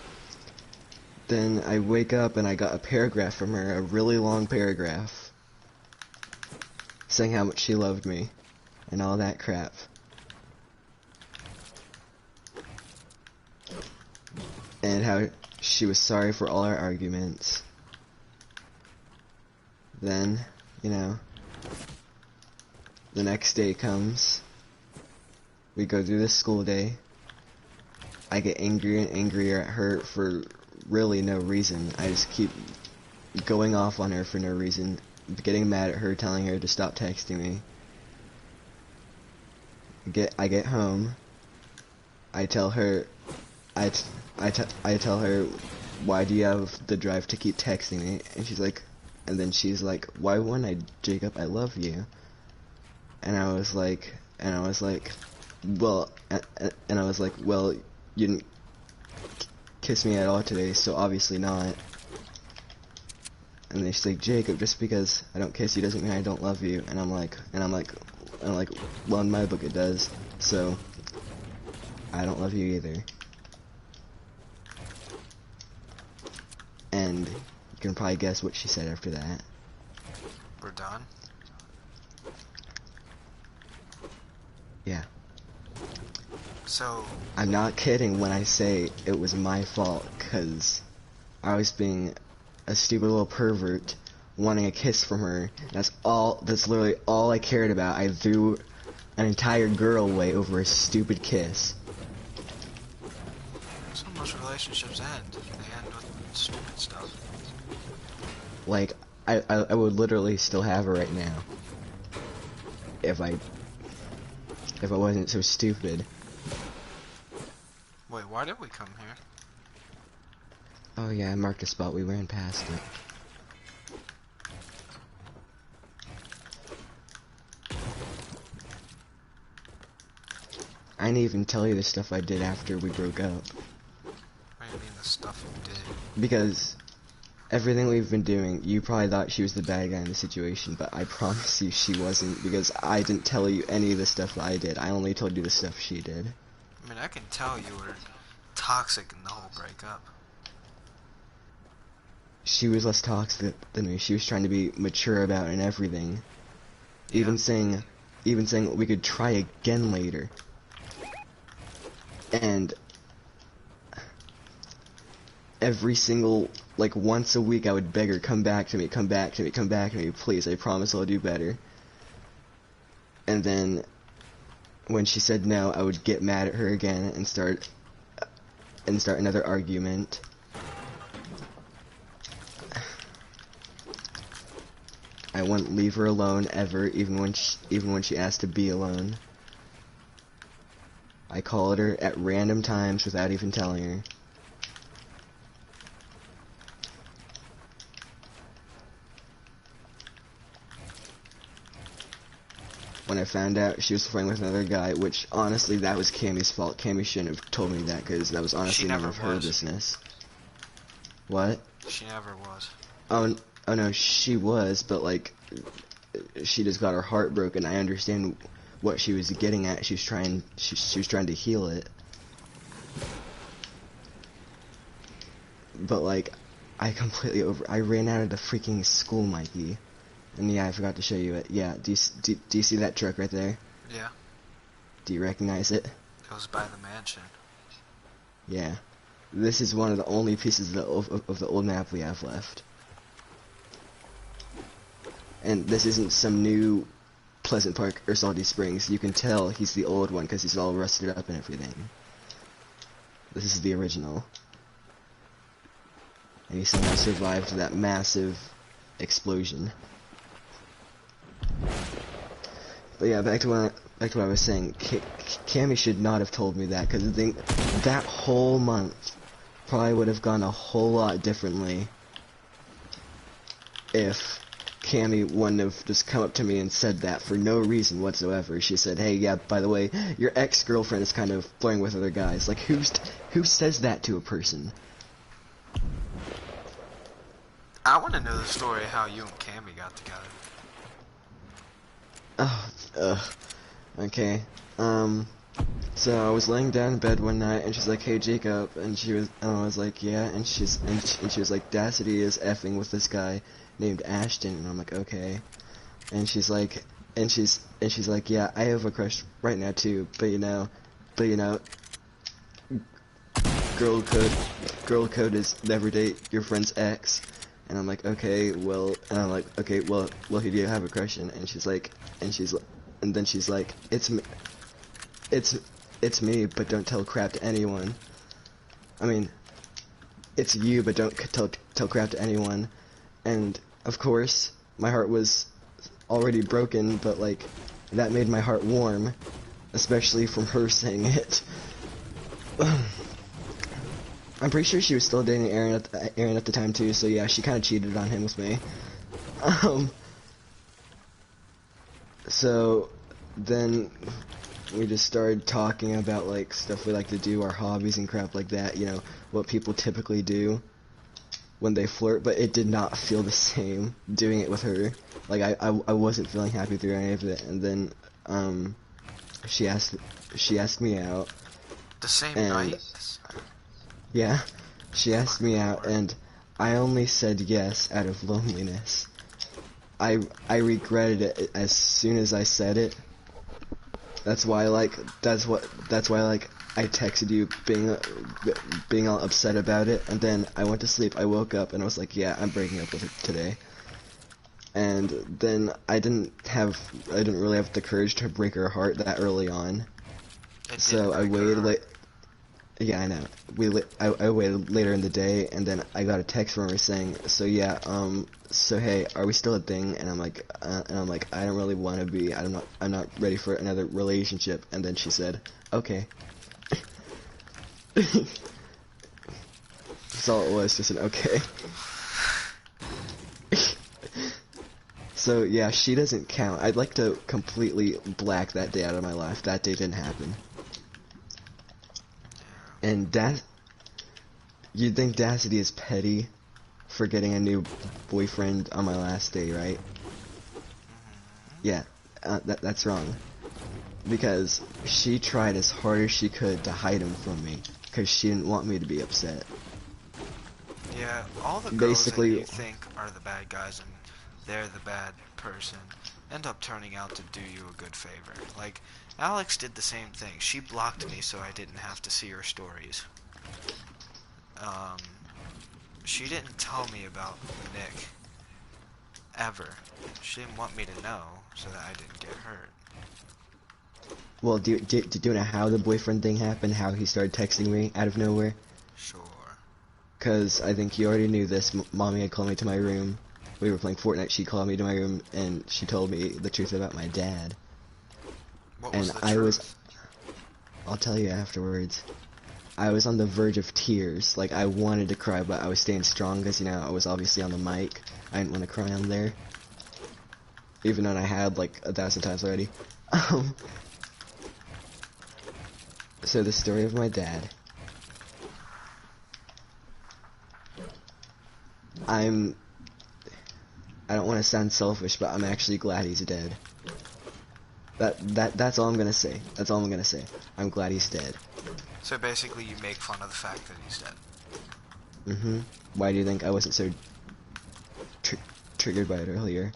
Then I wake up and I got a paragraph from her, a really long paragraph, saying how much she loved me, and all that crap. And how she was sorry for all our arguments. Then, you know, the next day comes. We go through the school day. I get angrier and angrier at her for really no reason. I just keep going off on her for no reason, getting mad at her, telling her to stop texting me. I get home. I tell her, I tell her, why do you have the drive to keep texting me? And she's like, why wouldn't I, Jacob? I love you. And I was like, well, you didn't kiss me at all today, so obviously not. And then she's like, Jacob, just because I don't kiss you doesn't mean I don't love you. And I'm like, well, in my book it does. So, I don't love you either. And you can probably guess what she said after that. We're done? Yeah. So... I'm not kidding when I say it was my fault, because I was being a stupid little pervert wanting a kiss from her. That's literally all I cared about. I threw an entire girl away over a stupid kiss. So most relationships end. They end with stupid stuff. Like, I would literally still have her right now. If I wasn't so stupid. Wait, why did we come here? Oh yeah, I marked a spot, we ran past it. I didn't even tell you the stuff I did after we broke up. What do you mean the stuff you did? Because everything we've been doing, you probably thought she was the bad guy in the situation, but I promise you she wasn't, because I didn't tell you any of the stuff I did. I only told you the stuff she did. I mean, I can tell you were toxic in the whole breakup. She was less toxic than me. She was trying to be mature about it and everything. Yeah. Even saying we could try again later. And every single, like, once a week I would beg her, come back to me, come back to me, come back to me, please, I promise I'll do better. And then, when she said no, I would get mad at her again and start another argument. I wouldn't leave her alone ever, even when she asked to be alone. I called her at random times without even telling her. When I found out she was flirting with another guy, which honestly that was Cammy's fault. Cammy shouldn't have told me that, because that was honestly none of her business. What? She never was. Oh no, she was, but like, she just got her heart broken. I understand what she was getting at. She was trying to heal it. But like, I ran out of the freaking school, Mikey. And yeah, I forgot to show you it. Yeah, do you see that truck right there? Yeah. Do you recognize it? It was by the mansion. Yeah. This is one of the only pieces of the old map we have left. And this isn't some new Pleasant Park or Salty Springs. You can tell he's the old one because he's all rusted up and everything. This is the original. And he somehow survived that massive explosion. But yeah, back to what I was saying. Cammy should not have told me that, because that whole month probably would have gone a whole lot differently if Cammy wouldn't have just come up to me and said that for no reason whatsoever. She said, hey, yeah, by the way, your ex-girlfriend is kind of flirting with other guys. Like, who says that to a person? I want to know the story of how you and Cammy got together. Okay. So I was laying down in bed one night, and she's like, "Hey, Jacob," and I was like, "Yeah," and she was like, "Dacity is effing with this guy named Ashton," and I'm like, "Okay," and she's like, "Yeah, I have a crush right now too, but you know, girl code is never date your friend's ex." And I'm like, okay, well, well, who do you have a crush on? And then she's like, it's me, but don't tell crap to anyone. I mean, it's you, but don't tell crap to anyone. And of course, my heart was already broken, but like, that made my heart warm, especially from her saying it. I'm pretty sure she was still dating Aaron at the time too, so yeah, she kind of cheated on him with me. So then we just started talking about like stuff we like to do, our hobbies and crap like that, you know, what people typically do. when they flirt, but it did not feel the same doing it with her. Like I wasn't feeling happy through any of it, and then she asked me out, The same and night? yeah, she asked me out, Lord. and I only said yes out of loneliness. I regretted it as soon as I said it. That's why I texted you being all upset about it, and then I went to sleep. I woke up and I was like, yeah, I'm breaking up with her today. And then I didn't really have the courage to break her heart that early on. It So did I break her waited heart. yeah, I know. I waited later in the day, and then I got a text from her saying, so yeah, so hey, are we still a thing? And I'm like, I don't really want to be. I'm not ready for another relationship. And then she said, okay. That's all it was, just an okay. So yeah, she doesn't count. I'd like to completely black that day out of my life. That day didn't happen. And you'd think Dacity is petty for getting a new boyfriend on my last day, right? Yeah, that's wrong. Because she tried as hard as she could to hide him from me, because she didn't want me to be upset. Yeah, all the girls that Basically, you think are the bad guys and they're the bad person end up turning out to do you a good favor. Like, Alex did the same thing. She blocked me so I didn't have to see her stories. Um, she didn't tell me about Nick. Ever. She didn't want me to know so that I didn't get hurt. well, do you know how the boyfriend thing happened? How he started texting me out of nowhere? Sure. Because I think you already knew this. Mommy had called me to my room. We were playing Fortnite. She called me to my room and she told me the truth about my dad. What was And the truth? I'll tell you afterwards. I was on the verge of tears. Like, I wanted to cry, but I was staying strong because, you know, I was obviously on the mic. I didn't want to cry on there. Even though I had, like, 1,000 times already. So the story of my dad. I don't want to sound selfish, but I'm actually glad he's dead. That's all I'm gonna say. That's all I'm gonna say. I'm glad he's dead. So basically you make fun of the fact that he's dead. Mm-hmm. Why do you think I wasn't so triggered by it earlier?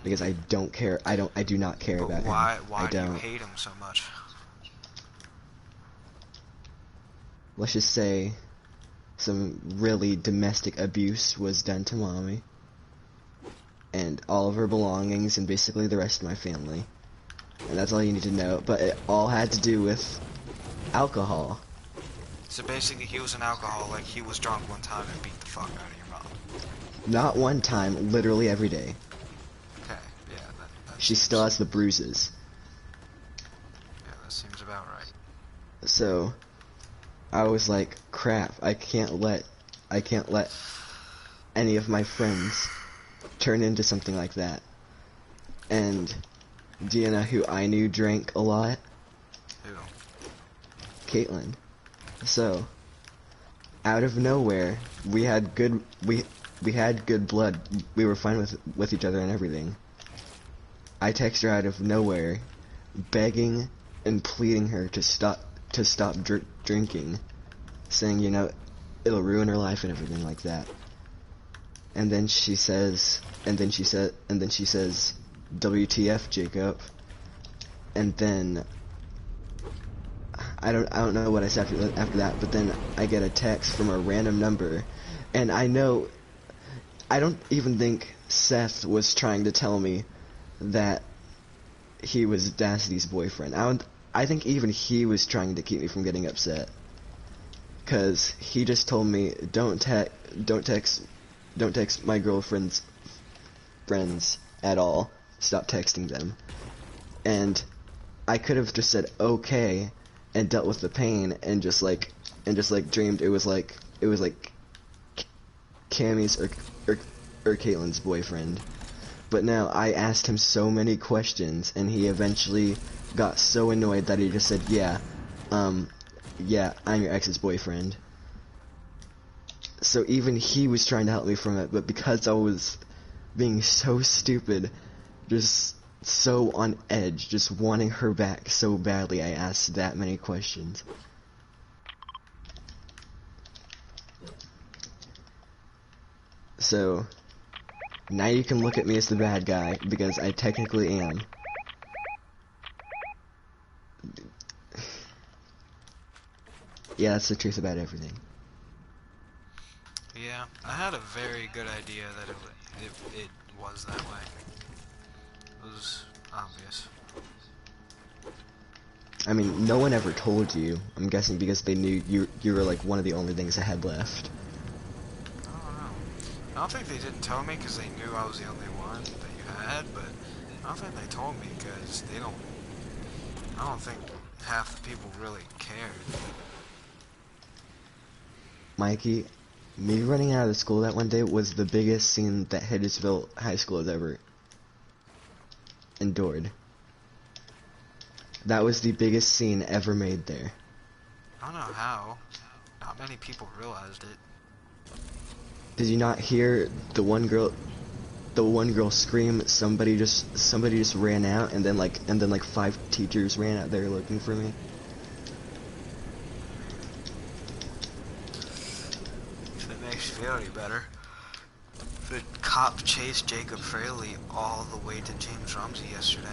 Because I don't care. I do not care But about him. why I do you don't. hate him so much? Let's just say some really domestic abuse was done to mommy and all of her belongings and basically the rest of my family. And that's all you need to know. But it all had to do with alcohol. So basically he was an alcoholic, he was drunk one time and beat the fuck out of your mom. Not one time, literally every day. Okay, yeah, that She seems, still has the bruises. yeah, that seems about right. So I was like, crap, I can't let any of my friends turn into something like that. And do you know who I knew drank a lot? Who? Caitlin. So out of nowhere, we had good blood. We were fine with each other and everything. I text her out of nowhere, begging and pleading her to stop drinking, saying, you know, it'll ruin her life and everything like that. And then she says, WTF, Jacob. And then I don't know what I said after that, but then I get a text from a random number, and I don't even think Seth was trying to tell me that he was Dacity's boyfriend. I think even he was trying to keep me from getting upset, cause he just told me don't text my girlfriend's friends at all. Stop texting them. And I could have just said okay and dealt with the pain and just like dreamed it was like Cammy's or Caitlin's boyfriend. But now I asked him so many questions and he eventually got so annoyed that he just said, yeah, I'm your ex's boyfriend. So even he was trying to help me from it, but because I was being so stupid, just so on edge, just wanting her back so badly, I asked that many questions. So, now you can look at me as the bad guy, because I technically am. Yeah, that's the truth about everything. Yeah, I had a very good idea that it was that way. It was obvious. I mean, no one ever told you. I'm guessing because they knew you were like one of the only things I had left. I don't know. I don't think they didn't tell me because they knew I was the only one that you had, but I don't think they told me because they don't. I don't think half the people really cared. Mikey, me running out of the school that one day was the biggest scene that Huddersville High School has ever endured. That was the biggest scene ever made there. I don't know how. Not many people realized it. Did you not hear the one girl scream, somebody just ran out, and then like 5 teachers ran out there looking for me? If it makes you feel any better. The cop chased Jacob Fraley all the way to James Rumsey yesterday.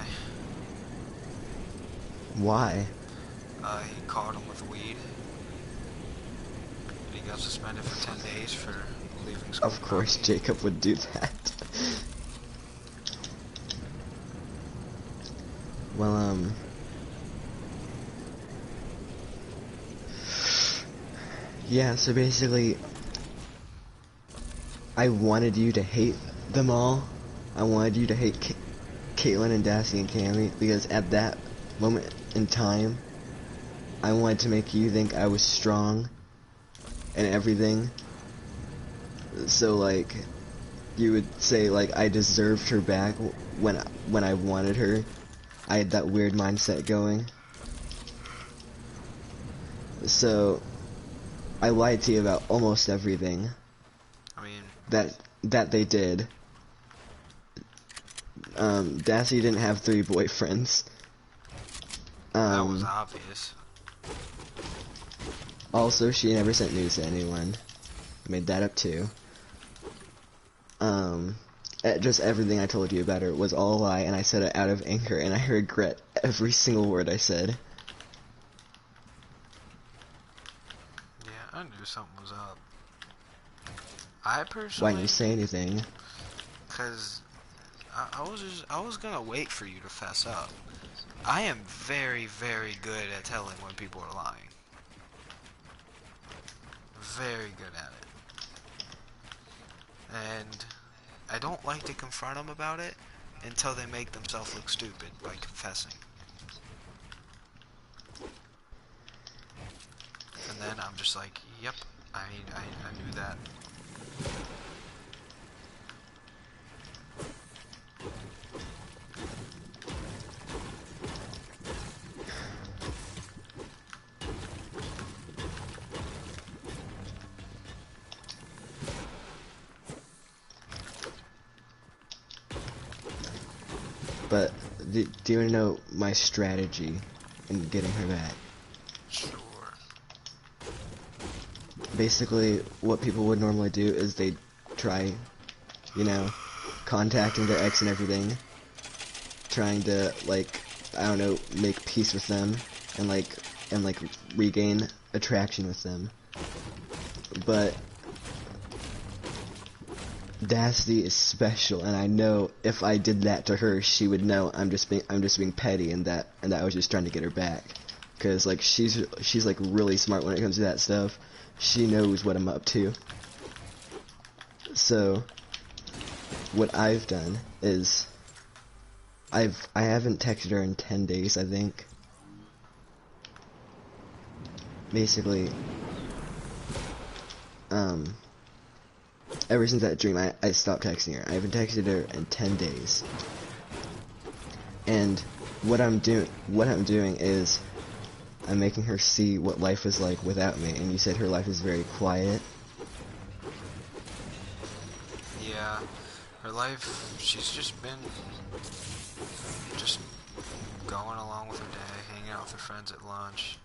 Why? He caught him with weed. He got suspended for 10 days for leaving school. Of course Jacob would do that. Well, yeah, so basically, I wanted you to hate them all. I wanted you to hate Caitlin and Dassy and Cammy, because at that moment in time, I wanted to make you think I was strong and everything. So, like, you would say, like, I deserved her back when I wanted her. I had that weird mindset going. So, I lied to you about almost everything. I mean, that they did. Dassy didn't have 3 boyfriends. that was obvious. Also, she never sent news to anyone. I made that up too. Just everything I told you about her was all a lie, and I said it out of anger, and I regret every single word I said. Yeah, I knew something was up. I personally... Why didn't you say anything? Because I was gonna wait for you to fess up. I am very, very good at telling when people are lying. Very good at it. And I don't like to confront them about it until they make themselves look stupid by confessing. And then I'm just like, yep, I knew that. But do you want to know my strategy in getting her back? Sure. Basically, what people would normally do is they try, you know, contacting their ex and everything, trying to, like, I don't know, make peace with them and like regain attraction with them. But Dassy is special, and I know if I did that to her, she would know I'm just being petty, and that I was just trying to get her back. Cause like she's like really smart when it comes to that stuff. She knows what I'm up to. So what I've done is I haven't texted her in 10 days, I think. Basically, ever since that dream, I stopped texting her. I haven't texted her in 10 days. And what I'm doing is I'm making her see what life is like without me. And you said her life is very quiet. Her life, she's just been just going along with her day, hanging out with her friends at lunch.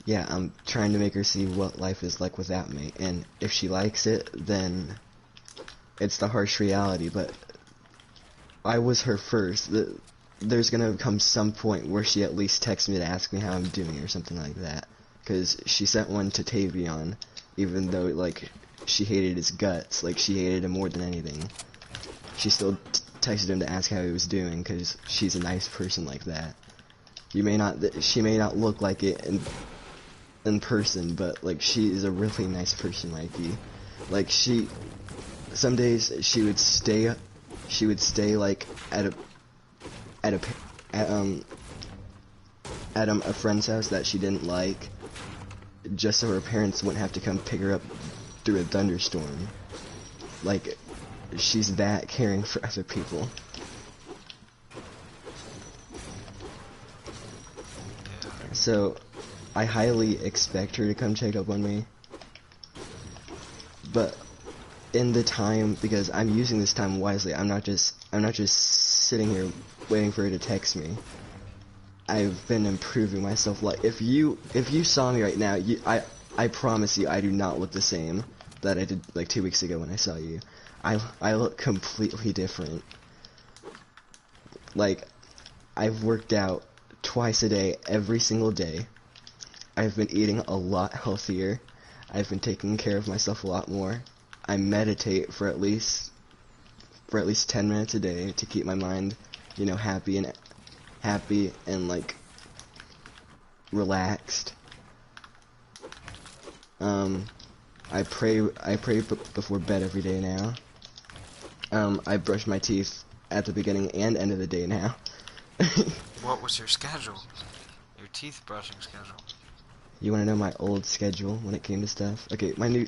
Yeah, I'm trying to make her see what life is like without me, and if she likes it, then it's the harsh reality, but I was her first. There's gonna come some point where she at least texts me to ask me how I'm doing or something like that, because she sent one to Tavion, even though, like, she hated his guts, like, she hated him more than anything. She still texted him to ask how he was doing, because she's a nice person like that. She may not look like it in person, but, like, she is a really nice person, Mikey. Like, some days she would stay, like, at a friend's house that she didn't like, just so her parents wouldn't have to come pick her up through a thunderstorm. Like, she's that caring for other people. So, I highly expect her to come check up on me. But in the time, because I'm using this time wisely, I'm not just sitting here waiting for her to text me. I've been improving myself. Like, if you saw me right now, I promise you I do not look the same that I did like 2 weeks ago when I saw you. I look completely different. Like, I've worked out twice a day, every single day. I've been eating a lot healthier. I've been taking care of myself a lot more. I meditate for at least 10 minutes a day to keep my mind, you know, happy and like relaxed. I pray before bed every day now. I brush my teeth at the beginning and end of the day now. What was your schedule? Your teeth brushing schedule? You want to know my old schedule when it came to stuff? Okay, my new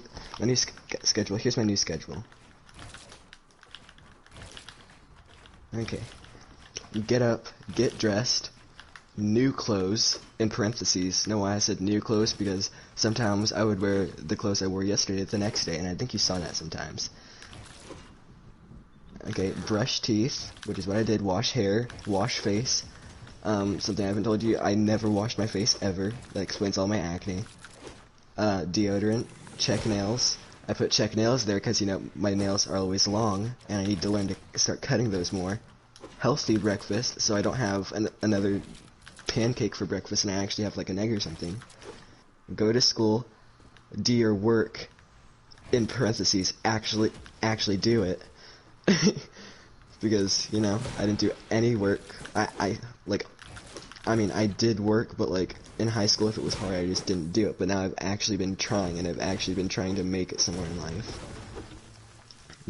schedule. Here's my new schedule. Okay. Get up, get dressed, new clothes, in parentheses. Know why I said new clothes? Because sometimes I would wear the clothes I wore yesterday the next day, and I think you saw that sometimes. Okay, brush teeth, which is what I did. Wash hair, wash face. Something I haven't told you, I never washed my face ever. That explains all my acne. Deodorant, check nails. I put check nails there because, you know, my nails are always long, and I need to learn to start cutting those more. Healthy breakfast, so I don't have another pancake for breakfast and I actually have like an egg or something. Go to school, do your work, in parentheses, actually do it. Because, you know, I didn't do any work. I mean, I did work, but like, in high school if it was hard, I just didn't do it. But now I've actually been trying, and I've actually been trying to make it somewhere in life.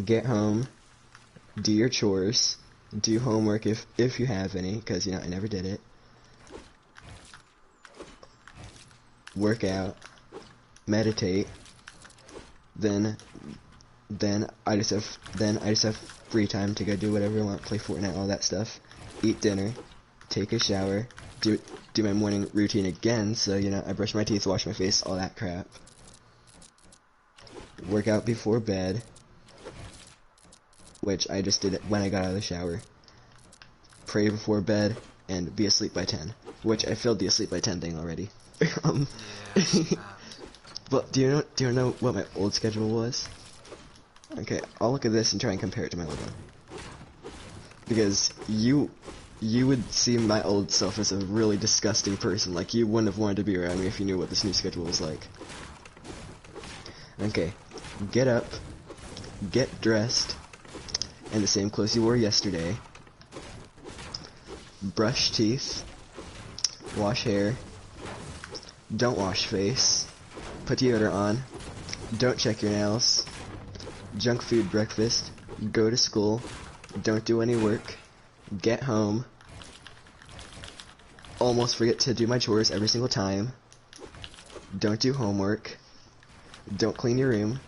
Get home, do your chores, do homework if you have any, because, you know, I never did it. Work out, meditate, then I just have free time to go do whatever I want, play Fortnite, all that stuff. Eat dinner, take a shower, do my morning routine again, so, you know, I brush my teeth, wash my face, all that crap. Work out before bed, which I just did when I got out of the shower. Pray before bed, and be asleep by 10, which I filled the asleep by 10 thing already. Yes. But do you know what my old schedule was? Okay, I'll look at this and try and compare it to my old one. Because you would see my old self as a really disgusting person. Like, you wouldn't have wanted to be around me if you knew what this new schedule was like. Okay, get up, get dressed, in the same clothes you wore yesterday. Brush teeth, wash hair, don't wash face, put deodorant on, don't check your nails, junk food breakfast, go to school, don't do any work, get home, almost forget to do my chores every single time, don't do homework, don't clean your room,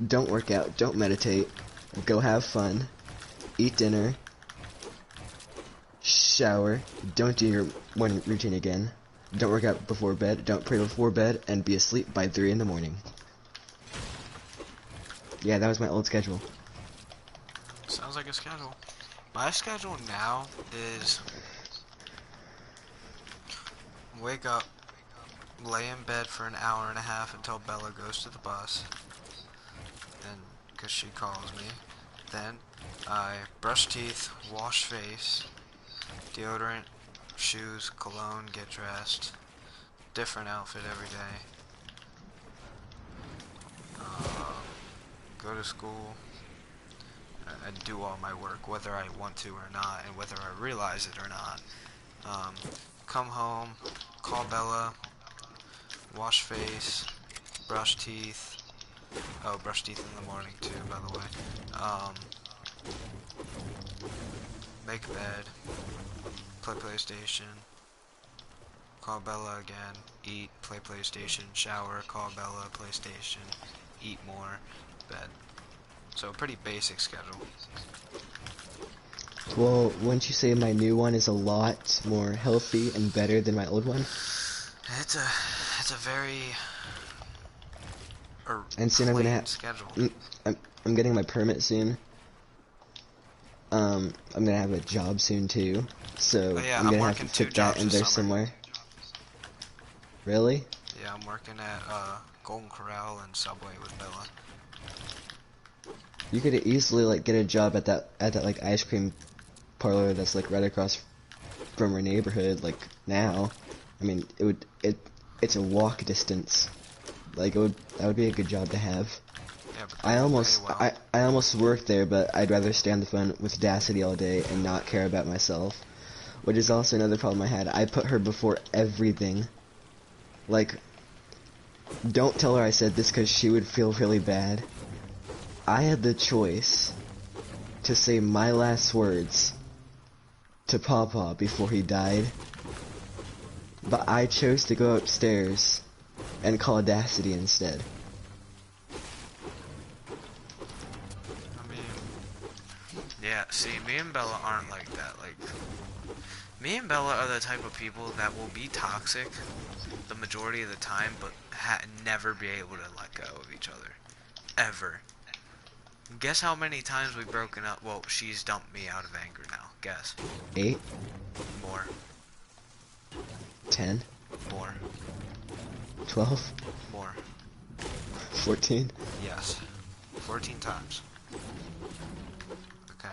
don't work out, don't meditate, go have fun, eat dinner, shower, don't do your morning routine again, don't work out before bed, don't pray before bed, and be asleep by 3 in the morning. Yeah, that was my old schedule. Sounds like a schedule. My schedule now is wake up, lay in bed for an hour and a half until Bella goes to the bus, and because she calls me. Then I brush teeth, wash face, deodorant, shoes, cologne, get dressed, different outfit every day. Go to school, and do all my work, whether I want to or not, and whether I realize it or not. Come home, call Bella, wash face, brush teeth. Oh, brush teeth in the morning too, by the way. Make bed, play PlayStation, call Bella again, eat, play PlayStation, shower, call Bella, PlayStation, eat more, bed. So a pretty basic schedule. Well, wouldn't you say my new one is a lot more healthy and better than my old one? It's a very And soon I'm gonna plain have. schedule. I'm getting my permit soon. I'm gonna have a job soon too, so Oh yeah, I'm I'm gonna have to working 2 fit that jobs in this there summer. somewhere. Really? Yeah, I'm working at Golden Corral and Subway with Bella. You could easily like get a job at that like ice cream parlor that's like right across from our neighborhood like now. I mean, it's a walk distance. Like that would be a good job to have. Yeah, but they don't pay well. I almost worked there, but I'd rather stay on the phone with Dacity all day and not care about myself. Which is also another problem I had. I put her before everything. Like, don't tell her I said this because she would feel really bad. I had the choice to say my last words to Pawpaw before he died, but I chose to go upstairs and call Audacity instead. I mean, yeah, see, me and Bella aren't like that. Like, me and Bella are the type of people that will be toxic the majority of the time, but never be able to let go of each other. Ever. Guess how many times we've broken up? Well, she's dumped me out of anger now. Guess. 8, More. 10, More. 12, More. 14. Yes. 14 times. Okay.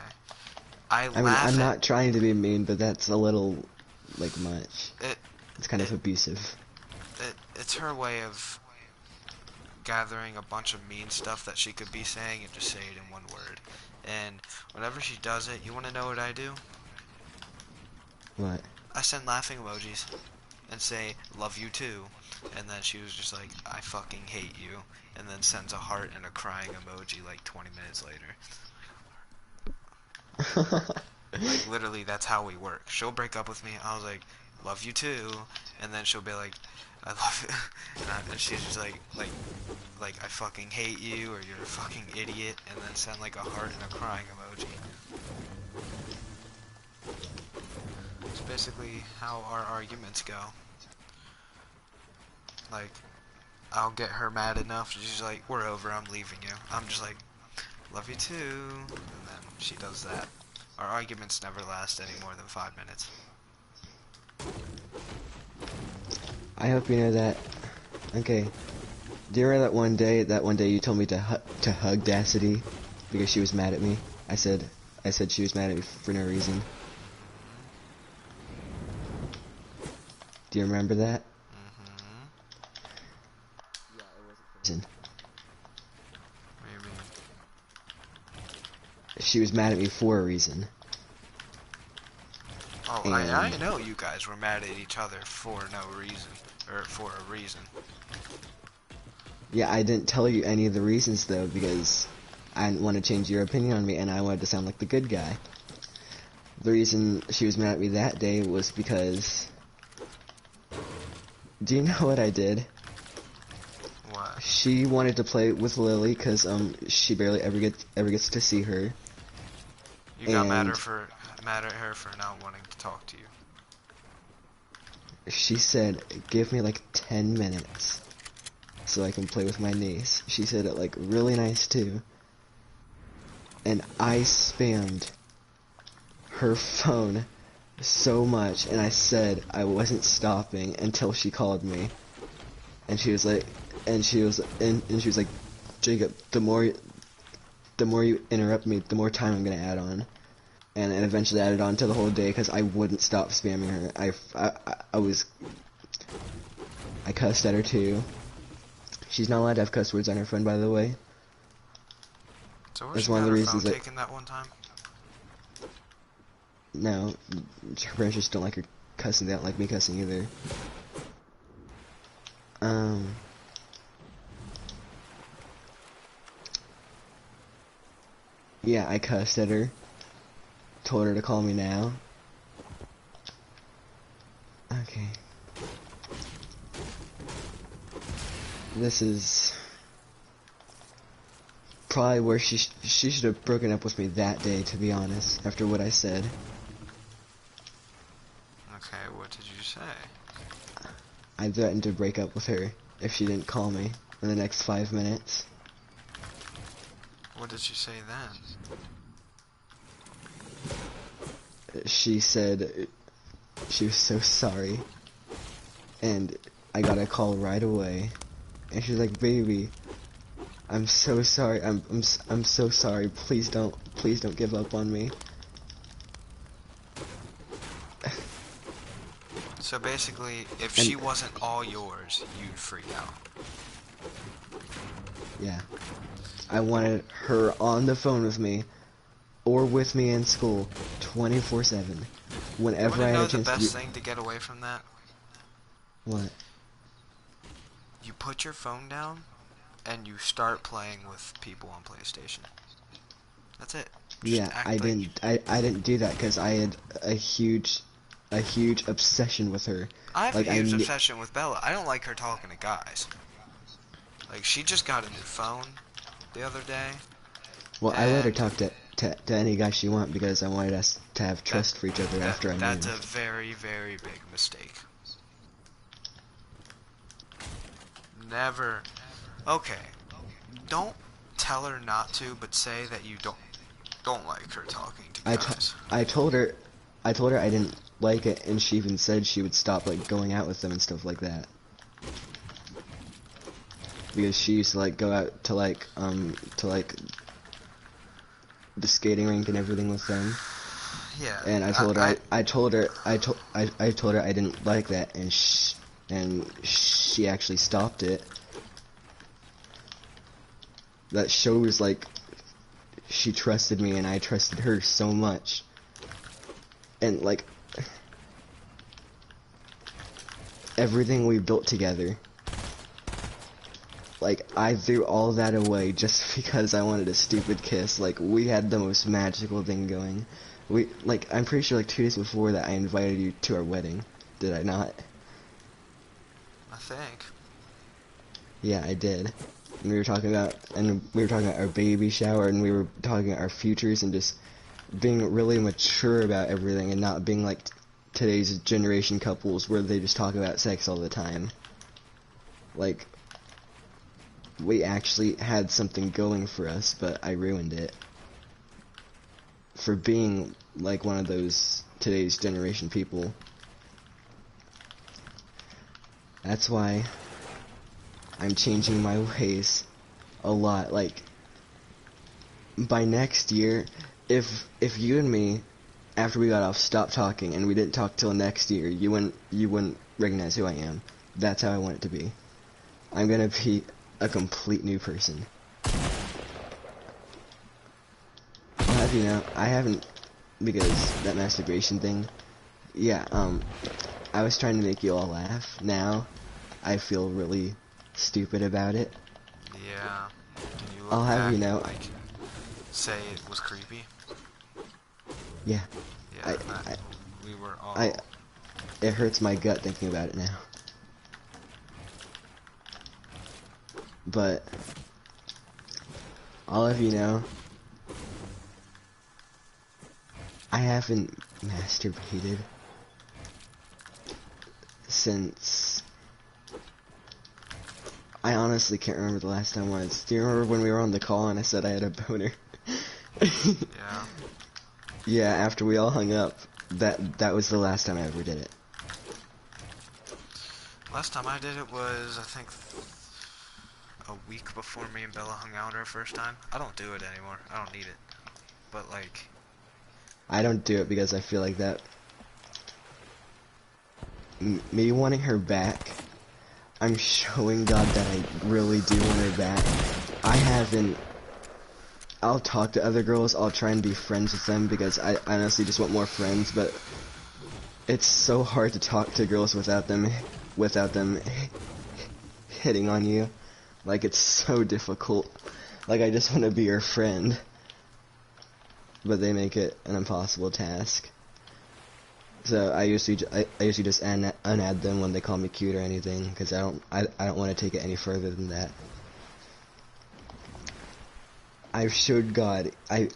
I I mean, laugh I'm at not trying to be mean, but that's a little, like, much. it. It's kind of abusive. It's her way of gathering a bunch of mean stuff that she could be saying and just say it in one word. And whenever she does it, you want to know what I do? What? I send laughing emojis and say, love you too. And then she was just like, I fucking hate you. And then sends a heart and a crying emoji like 20 minutes later. Like, literally, that's how we work. She'll break up with me. I was like, love you too. And then she'll be like, I love it. And she's just like, I fucking hate you, or you're a fucking idiot. And then send like a heart and a crying emoji. It's basically how our arguments go. Like, I'll get her mad enough. She's like, we're over, I'm leaving you. I'm just like, love you too. And then she does that. Our arguments never last any more than 5 minutes. I hope you know that. Okay. Do you remember that one day you told me to hug Dacity because she was mad at me? I said she was mad at me for no reason. Do you remember that? Mm-hmm. Yeah, it wasn't for reason. What do you mean? She was mad at me for a reason. Oh, I know you guys were mad at each other for no reason. Or for a reason. Yeah, I didn't tell you any of the reasons though because I didn't want to change your opinion on me and I wanted to sound like the good guy. The reason she was mad at me that day was because... Do you know what I did? What? She wanted to play with Lily because she barely ever gets to see her. You got mad at her for not wanting to talk to you. She said, give me like 10 minutes so I can play with my niece. She said it like really nice too. and I spammed her phone so much, and I said I wasn't stopping until she called me, and she was like, and she was like, Jacob, the more you interrupt me, the more time I'm gonna add on, and it eventually added on to the whole day because I wouldn't stop spamming her. I cussed at her too. She's not allowed to have cuss words on her phone, by the way. So was That's she one of had the her reasons phone that, taken that one time? no, her parents just don't like her cussing. They don't like me cussing either. Yeah, I cussed at her. Told her to call me now. Okay. This is probably where she should have broken up with me that day, to be honest, after what I said. Okay, what did you say? I threatened to break up with her if she didn't call me in the next 5 minutes. What did she say then? She said she was so sorry, and I got a call right away, and she's like, "Baby, I'm so sorry. I'm so sorry. Please don't give up on me." So basically, if And she wasn't all yours, you'd freak out. yeah, I wanted her on the phone with me, or with me in school, 24/7. You Whenever wanna I had know a the chance to best do thing to get away from that? what? You put your phone down, and you start playing with people on PlayStation. That's it. Just Yeah, act like you... I didn't do that because I had a huge obsession with her. I have a Like I huge kn- obsession with Bella. I don't like her talking to guys. Like, she just got a new phone the other day, well, I let her and talk to any guy she want because I wanted us to have that trust for each other after I that's a moved. very, very big mistake. Never. Okay, don't tell her not to, but say that you don't like her talking to I to guys. I told her I didn't like it, and she even said she would stop like going out with them and stuff like that. Because she used to like go out to like the skating rink and everything with them. Yeah, And I told her I didn't like that, and she actually stopped it. That shows like she trusted me and I trusted her so much. And like everything we built together, like I threw all that away just because I wanted a stupid kiss. Like we had the most magical thing going. I'm pretty sure like 2 days before that I invited you to our wedding. Did I not? I think. Yeah, I did. And we were talking about our baby shower, and we were talking about our futures, and just being really mature about everything, and not being like today's generation couples where they just talk about sex all the time. Like, we actually had something going for us, but I ruined it for being like one of those today's generation people. That's why I'm changing my ways a lot. Like, by next year, if you and me, after we got off, stopped talking and we didn't talk till next year, you wouldn't recognize who I am. That's how I want it to be. I'm gonna be a complete new person. I'll have you know, I haven't, because that masturbation thing. Yeah, I was trying to make you all laugh. Now, I feel really stupid about it. Yeah. Can you I'll look have back you and know, like say it was creepy? yeah, Yeah, we were all. I, it hurts my gut thinking about it now. But I'll have you know, I haven't masturbated since, I honestly can't remember the last time once. Do you remember when we were on the call and I said I had a boner? Yeah. Yeah, after we all hung up, that was the last time I ever did it. Last time I did it was, I think, a week before me and Bella hung out our first time. I don't do it anymore. I don't need it. But, like, I don't do it because I feel like that me wanting her back, I'm showing God that I really do want her back. I haven't. I'll talk to other girls, I'll try and be friends with them because I honestly just want more friends, but it's so hard to talk to girls without them hitting on you. Like, it's so difficult. Like, I just want to be your friend, but they make it an impossible task. So I usually just unadd them when they call me cute or anything, because I don't want to take it any further than that. I've showed God, I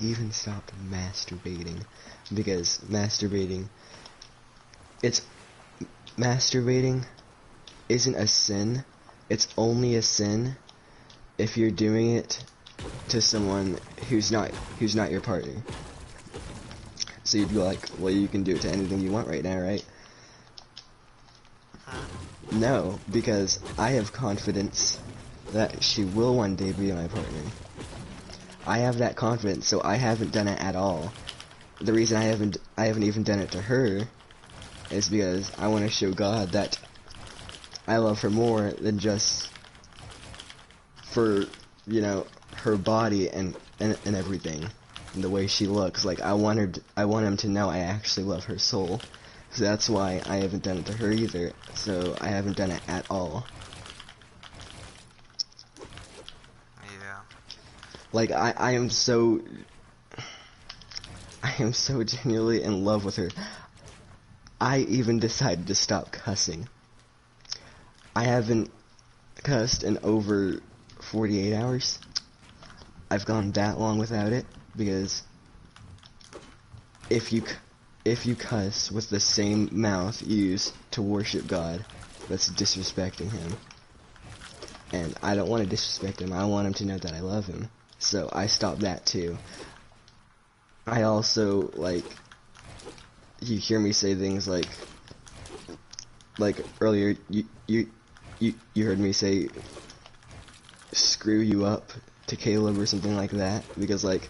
even stopped masturbating, because masturbating isn't a sin. It's only a sin if you're doing it to someone who's not your partner. So you'd be like, well, you can do it to anything you want right now, right? No, because I have confidence that she will one day be my partner. I have that confidence, so I haven't done it at all. The reason I haven't even done it to her is because I want to show God that I love her more than just for, you know, her body and everything, and the way she looks. Like, I want him to know I actually love her soul. So that's why I haven't done it to her either. So I haven't done it at all. yeah. Like, I am so genuinely in love with her. I even decided to stop cussing. I haven't cussed in over 48 hours. I've gone that long without it, because if you cuss with the same mouth used to worship God, that's disrespecting him. And I don't want to disrespect him. I want him to know that I love him. So I stopped that too. I also, like, you hear me say things like earlier, you heard me say screw you up to Caleb or something like that, because, like,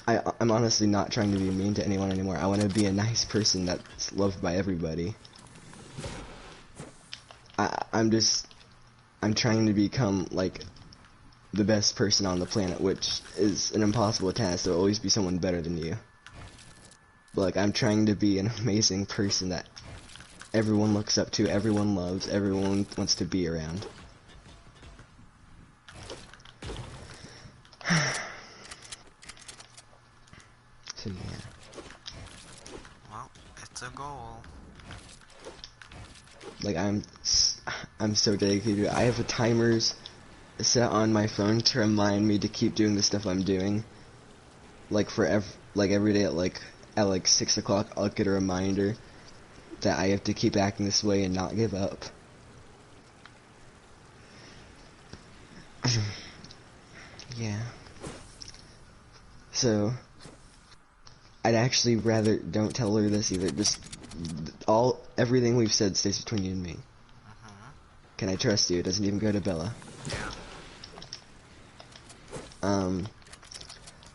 I'm honestly not trying to be mean to anyone anymore. I want to be a nice person that's loved by everybody. I'm trying to become, like, the best person on the planet, which is an impossible task. There'll always be someone better than you. But, like, I'm trying to be an amazing person that everyone looks up to, everyone loves, everyone wants to be around. So, yeah. Well, it's a goal. Like, I'm so dedicated. I have timers set on my phone to remind me to keep doing the stuff I'm doing. Like, every day at 6 o'clock, I'll get a reminder that I have to keep acting this way and not give up. Yeah. So, I'd actually rather don't tell her this either. Just everything we've said stays between you and me. Can I trust you? It doesn't even go to Bella. Yeah.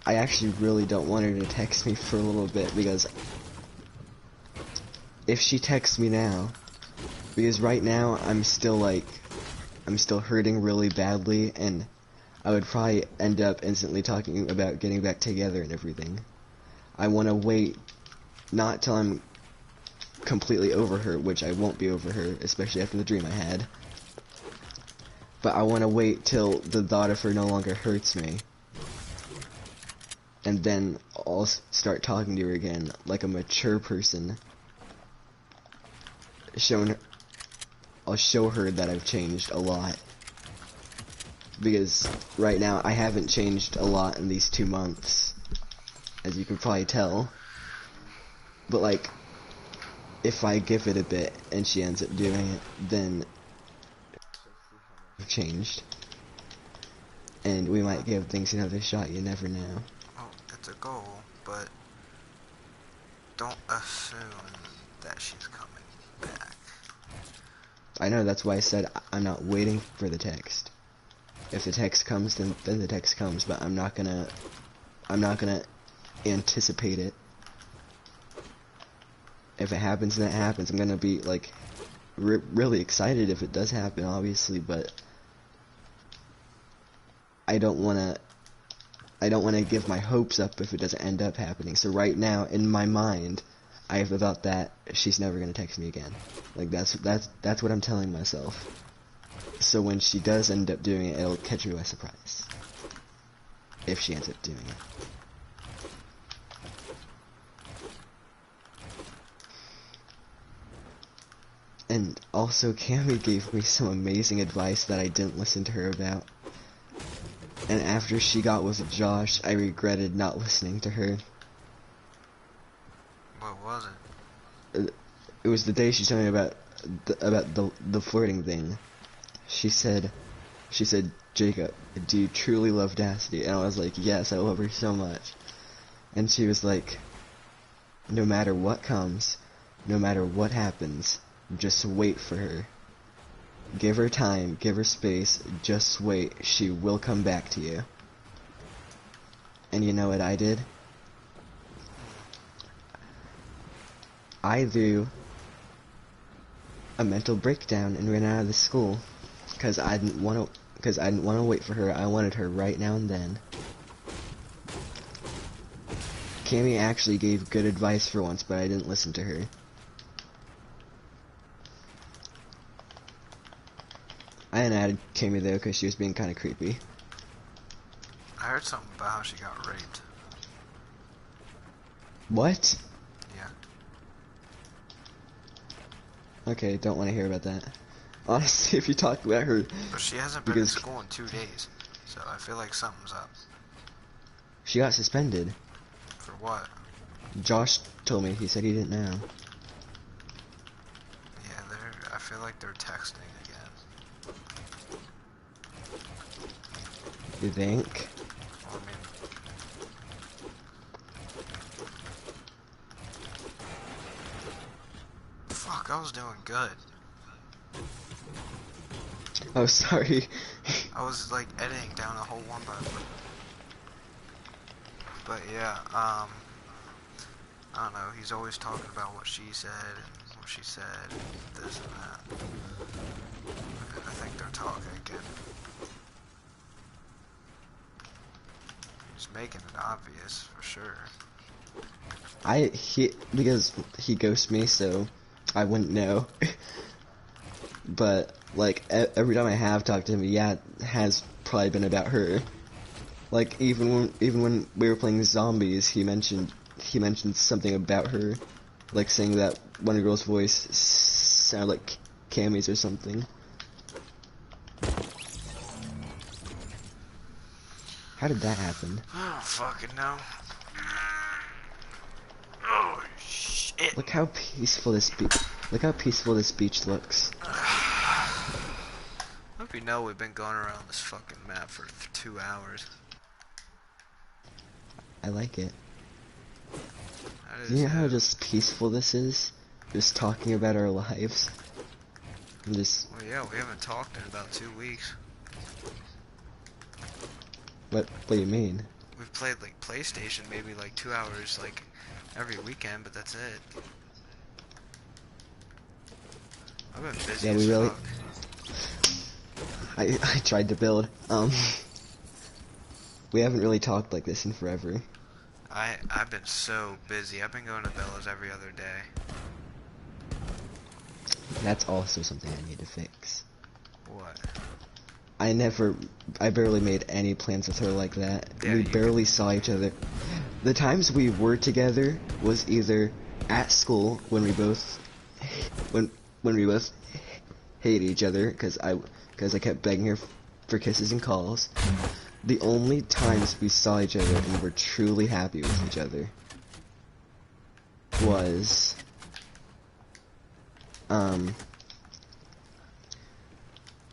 I actually really don't want her to text me for a little bit, because if she texts me now, because right now I'm still hurting really badly, and I would probably end up instantly talking about getting back together and everything. I want to wait, not till I'm completely over her, which I won't be over her, especially after the dream I had. But I want to wait till the thought of her no longer hurts me. And then I'll start talking to her again, like a mature person. I'll show her that I've changed a lot. Because right now I haven't changed a lot in these 2 months, as you can probably tell. But, like, if I give it a bit and she ends up doing it, then I've changed. and we might give things another shot. You never know. Well, it's a goal, but don't assume that she's coming back. I know, that's why I said I'm not waiting for the text. If the text comes, then the text comes, but I'm not gonna anticipate it. If it happens, then it happens. I'm gonna be like really excited if it does happen, obviously, but I don't wanna give my hopes up if it doesn't end up happening. So right now, in my mind, I have the thought that she's never gonna text me again. Like that's what I'm telling myself. So when she does end up doing it, it'll catch me by surprise. If she ends up doing it. And also, Cammy gave me some amazing advice that I didn't listen to her about. And after she got with Josh, I regretted not listening to her. What was it? It was the day she told me about the flirting thing. She said, Jacob, do you truly love Dastiny? And I was like, yes, I love her so much. And she was like, no matter what comes, no matter what happens, just wait for her. Give her time, give her space, just wait. She will come back to you. And you know what I did? I threw a mental breakdown and ran out of the school because I didn't want to wait for her. I wanted her right now and then. Cammy actually gave good advice for once, but I didn't listen to her. I didn't add Cammy though because she was being kind of creepy. I heard something about how she got raped. What? Yeah. Okay, don't want to hear about that. Honestly, if you talk about her... But she hasn't been in school in 2 days, so I feel like something's up. She got suspended. For what? Josh told me, he said he didn't know. Yeah, I feel like they're texting again. You think? Well, I mean... Fuck, I was doing good. Oh, sorry. I was like editing down a whole one but yeah, I don't know, he's always talking about what she said and what she said, and this and that. And I think they're talking again. He's making it obvious, for sure. Because he ghosts me, so I wouldn't know. But, like, every time I have talked to him, yeah, it has probably been about her. Like, even when we were playing zombies, he mentioned something about her. Like, saying that one girl's voice sounded like Cammy's or something. How did that happen? I don't fucking know. Oh, shit. Look how peaceful this beach looks. Hope you know we've been going around this fucking map for 2 hours. I like it. You know how just peaceful this is? Just talking about our lives. And just... Well, yeah, we haven't talked in about 2 weeks. What do you mean? We've played, like, PlayStation maybe, like, 2 hours, like, every weekend, but that's it. I've been busy as fuck. I tried to build. We haven't really talked like this in forever. I've been so busy. I've been going to Bella's every other day. That's also something I need to fix. What? I barely made any plans with her like that. Yeah, we barely saw each other. The times we were together was either at school when we both hated each other because I kept begging her for kisses and calls. The only times we saw each other and were truly happy with each other was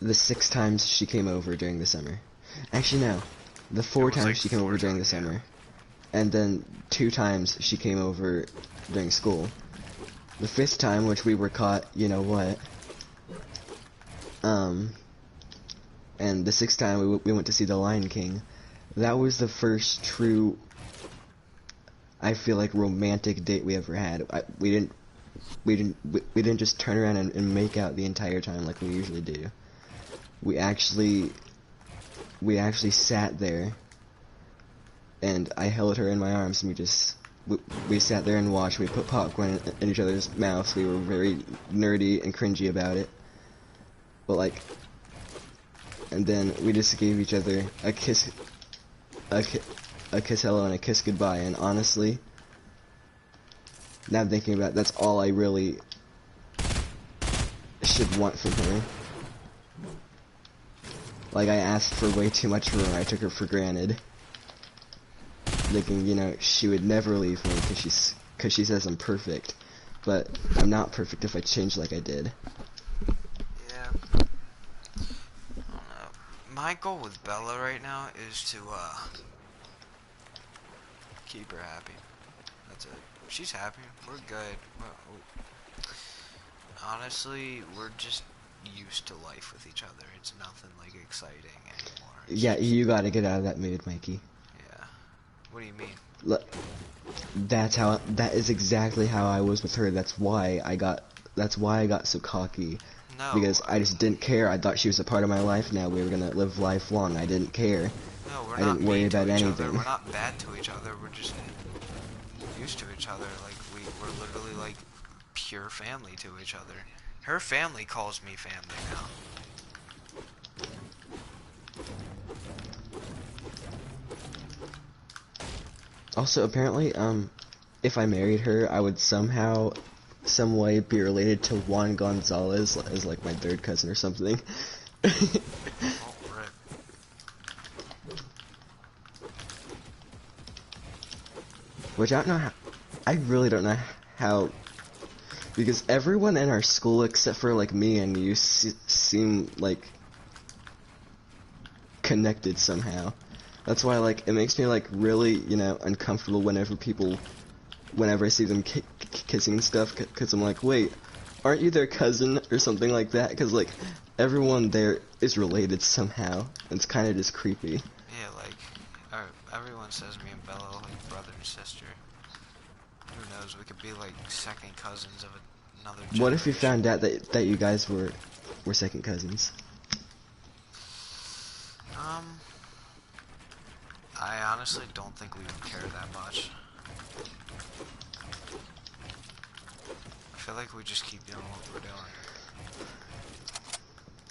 the 6 times she came over during the summer. Actually, no. The It 4 was times like she came over 4 during the times, yeah. summer. And then 2 times she came over during school. The 5th time, which we were caught, you know what. And the 6th time we went to see The Lion King. That was the first true, I feel like, romantic date we ever had. We didn't just turn around and make out the entire time like we usually do. We actually sat there, and I held her in my arms, and we sat there and watched. We put popcorn in each other's mouths. We were very nerdy and cringy about it, but like, and then we just gave each other a kiss hello and a kiss goodbye. And honestly, now I'm thinking about it, that's all I really should want from her. Like, I asked for way too much from her. I took her for granted, thinking, you know, she would never leave me because she says I'm perfect, but I'm not perfect if I change like I did. Yeah. I don't know. My goal with Bella right now is to keep her happy. That's it. She's happy. We're good. Honestly, we're just used to life with each other. It's nothing like exciting anymore. It's Yeah, just, you gotta get out of that mood, Mikey. yeah. What do you mean? Look, that is exactly how I was with her. That's why I got so cocky. No. Because I just didn't care. I thought she was a part of my life now. We were gonna live life long. I didn't care. No, we're I not didn't worry mean to about each other. anything. We're not bad to each other. We're just used to each other. Like, we're literally like pure family to each other. Her family calls me family now. Also, apparently, if I married her, I would somehow, some way be related to Juan Gonzalez as like my 3rd cousin or something. Oh, rip. Which I don't know how, I really don't know how, because everyone in our school except for like me and you seem like connected somehow. That's why, like, it makes me like really, you know, uncomfortable whenever I see them kissing and stuff, because I'm like, wait, aren't you their cousin or something like that? Because like everyone there is related somehow. It's kind of just creepy. Yeah, like, everyone says me and Bella are like brother and sister. Who knows? We could be like second cousins of another generation. What if you found out that you guys were second cousins? I honestly don't think we would care that much. I feel like we just keep doing what we're doing.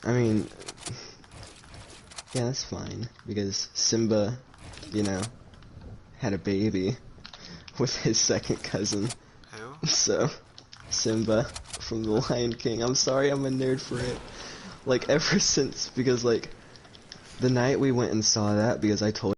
I mean, yeah, that's fine, because Simba, you know, had a baby with his second cousin. Who? So, Simba from The Lion King. I'm sorry I'm a nerd for it. Like, ever since, because, like, the night we went and saw that, because I told